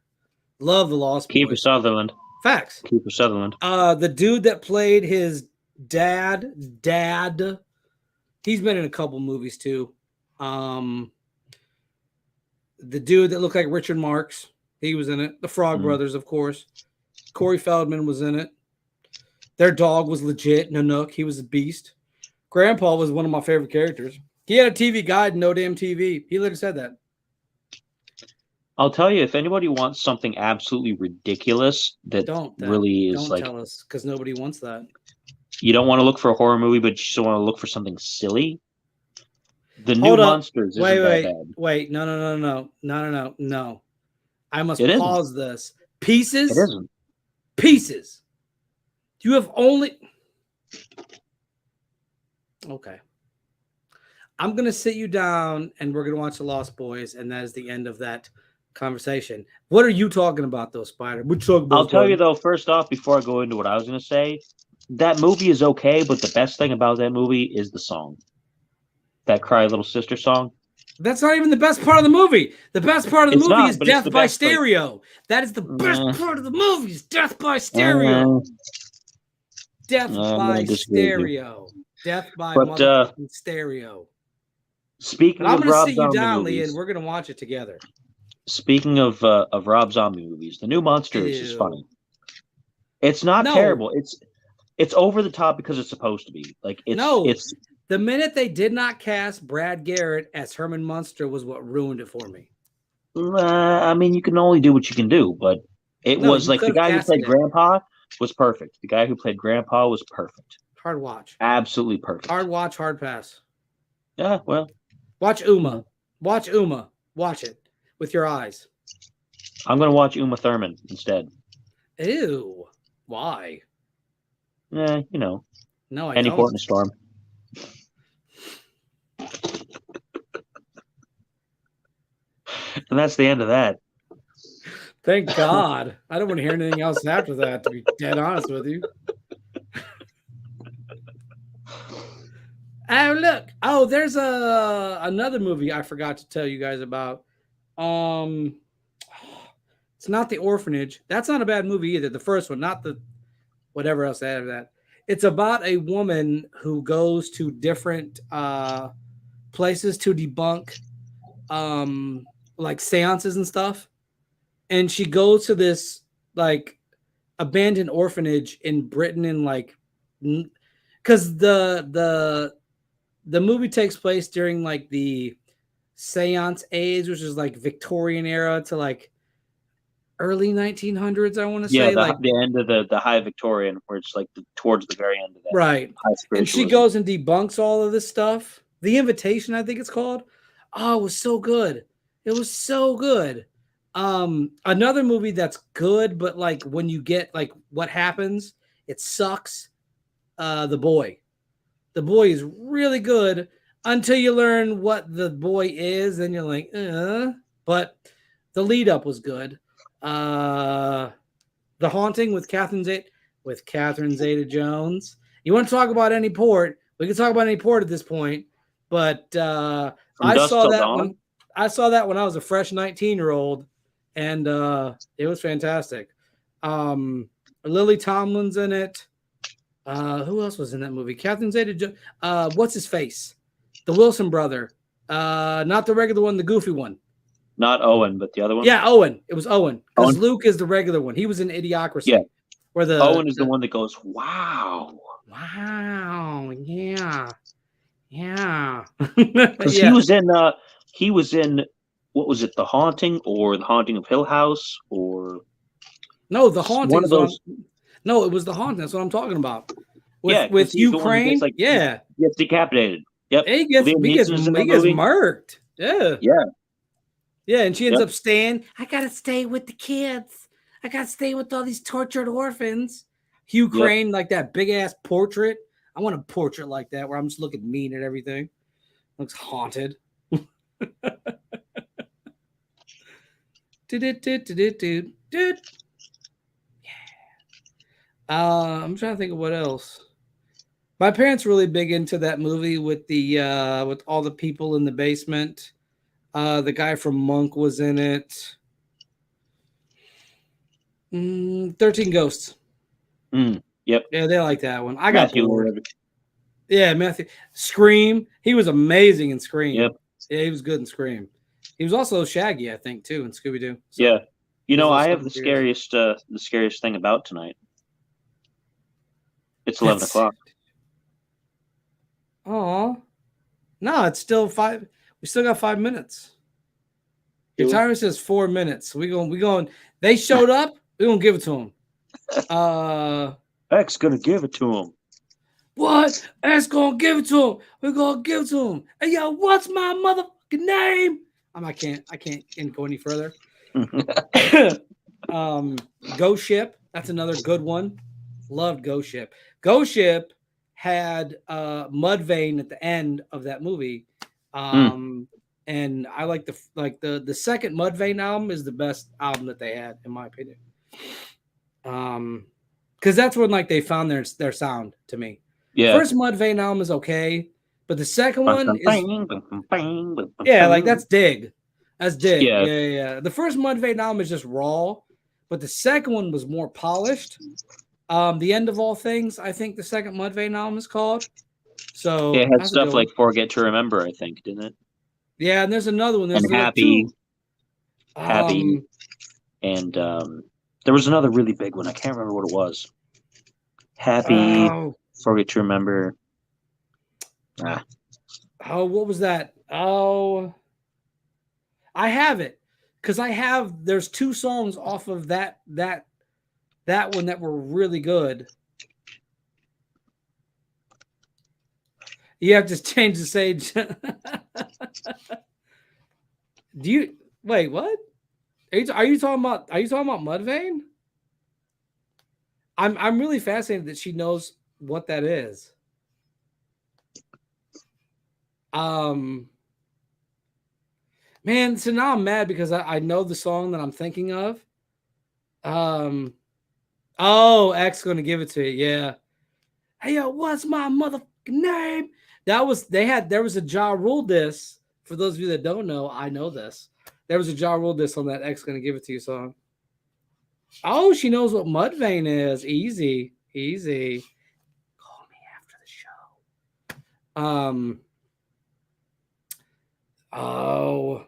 Love The Lost Kiefer Boys. Sutherland. Facts. Kiefer Sutherland. The dude that played his dad, he's been in a couple movies too. The dude that looked like Richard Marx, he was in it. The Frog Brothers, of course. Corey Feldman was in it. Their dog was legit. Nanook, he was a beast. Grandpa was one of my favorite characters. He had a TV guide, no damn TV. He literally said that. I'll tell you, if anybody wants something absolutely ridiculous that really is like, don't tell us because nobody wants that. You don't want to look for a horror movie, but you still want to look for something silly. The New Monsters isn't that bad. Wait, no. I must pause this. Pieces. It isn't. Pieces. You have only. Okay. I'm going to sit you down and we're going to watch The Lost Boys, and that is the end of that conversation. What are you talking about, though, Spider? I'll tell you, though, first off, before I go into what I was going to say, that movie is okay, but the best thing about that movie is the song. That Cry Little Sister song. That's not even the best part of the movie. The best part of the movie is Death by Stereo. That is the best part of the movie is Death by Stereo. Death by Stereo. Death by Stereo. Speaking of Rob Zombie movies, I'm going to sit you down, Lee, and we're going to watch it together. Speaking of Rob Zombie movies, The New Monsters is funny. It's not terrible. It's over the top because it's supposed to be. It's the minute they did not cast Brad Garrett as Herman Munster was what ruined it for me. I mean, you can only do what you can do, but was like the guy who played Grandpa was perfect. The guy who played Grandpa was perfect. Hard watch. Absolutely perfect. Hard watch, hard pass. Yeah, well. Watch Uma. Watch Uma. Watch it with your eyes. I'm going to watch Uma Thurman instead. Ew. Why? You know. No, I Any don't. port in a storm. And that's the end of that. Thank God. I don't want to hear anything else after that, to be dead honest with you. Oh, look. Oh, there's another movie I forgot to tell you guys about. It's not The Orphanage. That's not a bad movie either. The first one, not the whatever else out of that. It's about a woman who goes to different places to debunk like seances and stuff. And she goes to this like abandoned orphanage in Britain and like because the movie takes place during like the seance age, which is like Victorian era to like early 1900s, I want to say. Yeah, the end of the high Victorian, where it's like towards the very end of that. Right. And she goes and debunks all of this stuff. The Invitation, I think it's called. Oh, it was so good. It was so good. Another movie that's good, but like when you get like what happens, it sucks. The Boy. The Boy is really good until you learn what the boy is, and you're like, but the lead up was good. The Haunting with Catherine Zeta-Jones. You want to talk about any port? We can talk about any port at this point, but I saw that when I was a fresh 19-year-old, and it was fantastic. Lily Tomlin's in it. Who else was in that movie? Catherine Zeta-Jones. What's his face? The Wilson brother. Not the regular one, the goofy one. Not Owen, but the other one. Yeah, Owen. It was Owen. Because Luke is the regular one. He was in Idiocracy. Yeah. Where Owen is the one that goes, wow. Wow. Yeah. Yeah. Because he was in what was it, The Haunting or The Haunting of Hill House or no, The Haunting. One of those. No, it was The Haunting. That's what I'm talking about. With He Ukraine. gets decapitated. Yep. He gets murked. Yeah. Yeah. Yeah, and she ends up staying. I gotta stay with the kids. I gotta stay with all these tortured orphans. Hugh Crane, like that big ass portrait. I want a portrait like that where I'm just looking mean at everything. Looks haunted. Yeah. I'm trying to think of what else. My parents were really big into that movie with the with all the people in the basement. The guy from Monk was in it. 13 Ghosts. Yep. Yeah, they like that one. I got Matthew bored. Lillard. Yeah, Matthew. Scream. He was amazing in Scream. Yep. Yeah, he was good in Scream. He was also Shaggy, I think, too, in Scooby Doo. So Yeah. You his know, little I have stubby beard. the scariest thing about tonight. It's 11 That's o'clock. oh no, it's still 5. We still got 5 minutes. Your Do we? timer says 4 minutes. We going. They showed up. We gonna give it to them. X gonna give it to him. What? X gonna give it to him. We're gonna give it to him. Hey yo, what's my motherfucking name? I can't go any further. Ghost Ship. That's another good one. Loved Ghost Ship. Ghost Ship had Mudvayne at the end of that movie. And I like the second Mudvayne album is the best album that they had, in my opinion. Because that's when like they found their sound to me. Yeah. First Mudvayne album is okay, but the second one is like that's Dig. That's Dig. Yeah. Yeah. The first Mudvayne album is just raw, but the second one was more polished. The End of All Things, I think the second Mudvayne album is called. So it had that's stuff like Forget to Remember, I think, didn't it? Yeah, and there's another one. There's And Happy. two. Happy. And there was another really big one. I can't remember what it was. Happy. Forget to Remember. Oh, what was that? Oh, I have it because there's two songs off of that one that were really good. You have to change the stage. Do you wait? What are you talking about? Are you talking about Mudvayne? I'm really fascinated that she knows what that is. Man, so now I'm mad because I know the song that I'm thinking of. X gonna give it to you. Yeah. Hey yo, what's my motherfucking name? There was a Ja Rule diss. For those of you that don't know, I know this. There was a Ja Rule diss on that X gonna give it to you song. Oh, she knows what Mudvayne is. Easy. Call me after the show. Oh.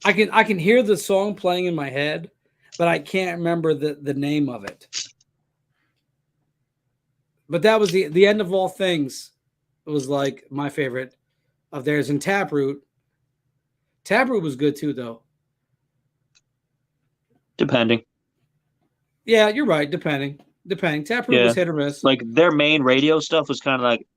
I can hear the song playing in my head, but I can't remember the name of it. But that was the End of All Things. It was like my favorite of theirs. And Taproot. Taproot was good too, though. Depending. Yeah, you're right. Depending. Taproot was hit or miss. Like their main radio stuff was kind of like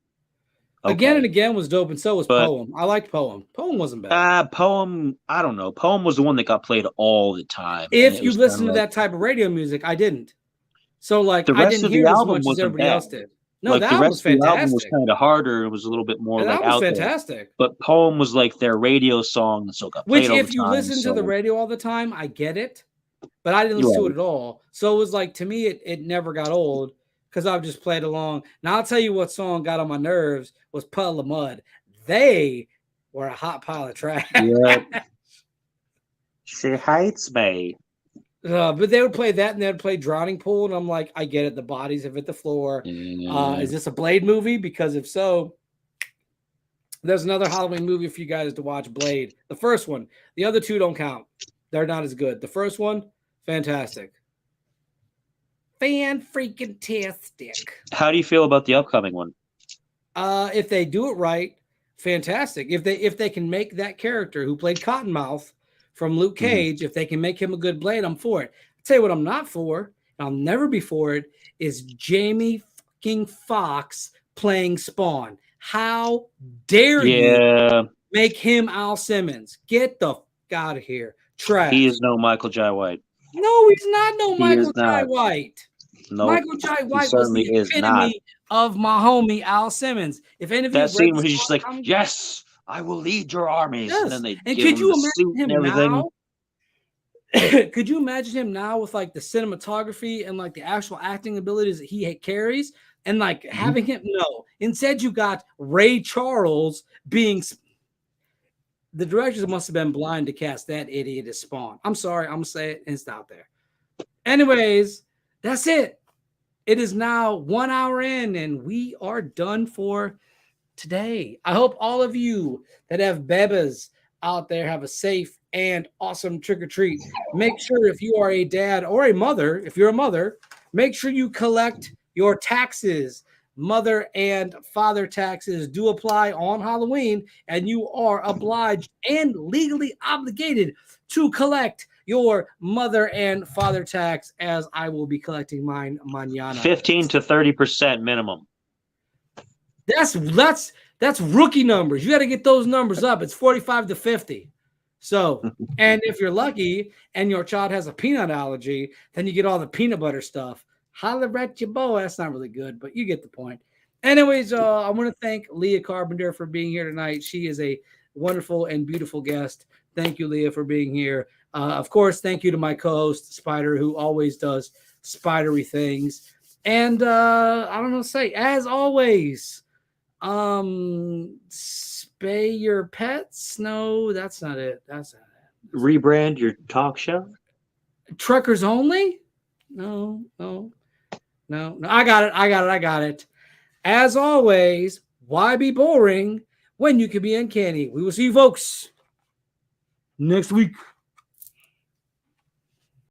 Again and Again was dope, and so was Poem. I liked Poem. Poem wasn't bad. Poem, I don't know. Poem was the one that got played all the time. If you listen to that type of radio music, I didn't. So like I didn't hear as much as everybody else did. No, like, that the rest was fantastic. Of the album was kind of harder. It was a little bit more like out fantastic. There. But Poem was like their radio song that still got played all the time. Which, if you listen to the radio all the time, I get it. But I didn't listen to it at all. So it was like, to me, it never got old because I've just played along. Now, I'll tell you what song got on my nerves was Puddle of Mud. They were a hot pile of trash. Yeah. She hates me. But they would play that and they would play Drowning Pool. And I'm like, I get it. The bodies have hit the floor. Is this a Blade movie? Because if so, there's another Halloween movie for you guys to watch, Blade. The first one. The other two don't count. They're not as good. The first one, fantastic. Fan-freaking-tastic. How do you feel about the upcoming one? If they do it right, fantastic. If they can make that character who played Cottonmouth from Luke Cage, if they can make him a good Blade, I'm for it. I'll tell you what I'm not for, and I'll never be for it, is Jamie fucking Foxx playing Spawn. How dare you make him Al Simmons? Get the fuck out of here. Trash. He is no Michael Jai White. No, he's not Michael Jai White. Nope. Michael Jai White was the epitome of my homie Al Simmons. If any of you that scene where he's just like, yes, I will lead your armies. Yes. And then they and give could him you the imagine suit him and everything. now? Could you imagine him now with like the cinematography and like the actual acting abilities that he carries, and like having him? No, instead you got Ray Charles being. The directors must have been blind to cast that idiot as Spawn. I'm sorry, I'm gonna say it, and it's out there. Anyways, that's it. It is now 1 hour in, and we are done for today. I hope all of you that have bebas out there have a safe and awesome trick or treat. Make sure if you are a dad or a mother, if you're a mother, make sure you collect your taxes. Mother and father taxes do apply on Halloween, and you are obliged and legally obligated to collect your mother and father tax, as I will be collecting mine mañana. 15 to 30% minimum. That's rookie numbers. You got to get those numbers up. It's 45 to 50. So, and if you're lucky and your child has a peanut allergy, then you get all the peanut butter stuff. Holler at your boy. That's not really good, but you get the point. Anyways, I want to thank Leah Carpenter for being here tonight. She is a wonderful and beautiful guest. Thank you, Leah, for being here. Of course, thank you to my co-host, Spider, who always does spidery things. And I don't know what to say. As always, spay your pets. No, that's not it. That's not it. Rebrand your talk show. Truckers only? No. I got it. As always, why be boring when you can be uncanny? We will see you folks next week.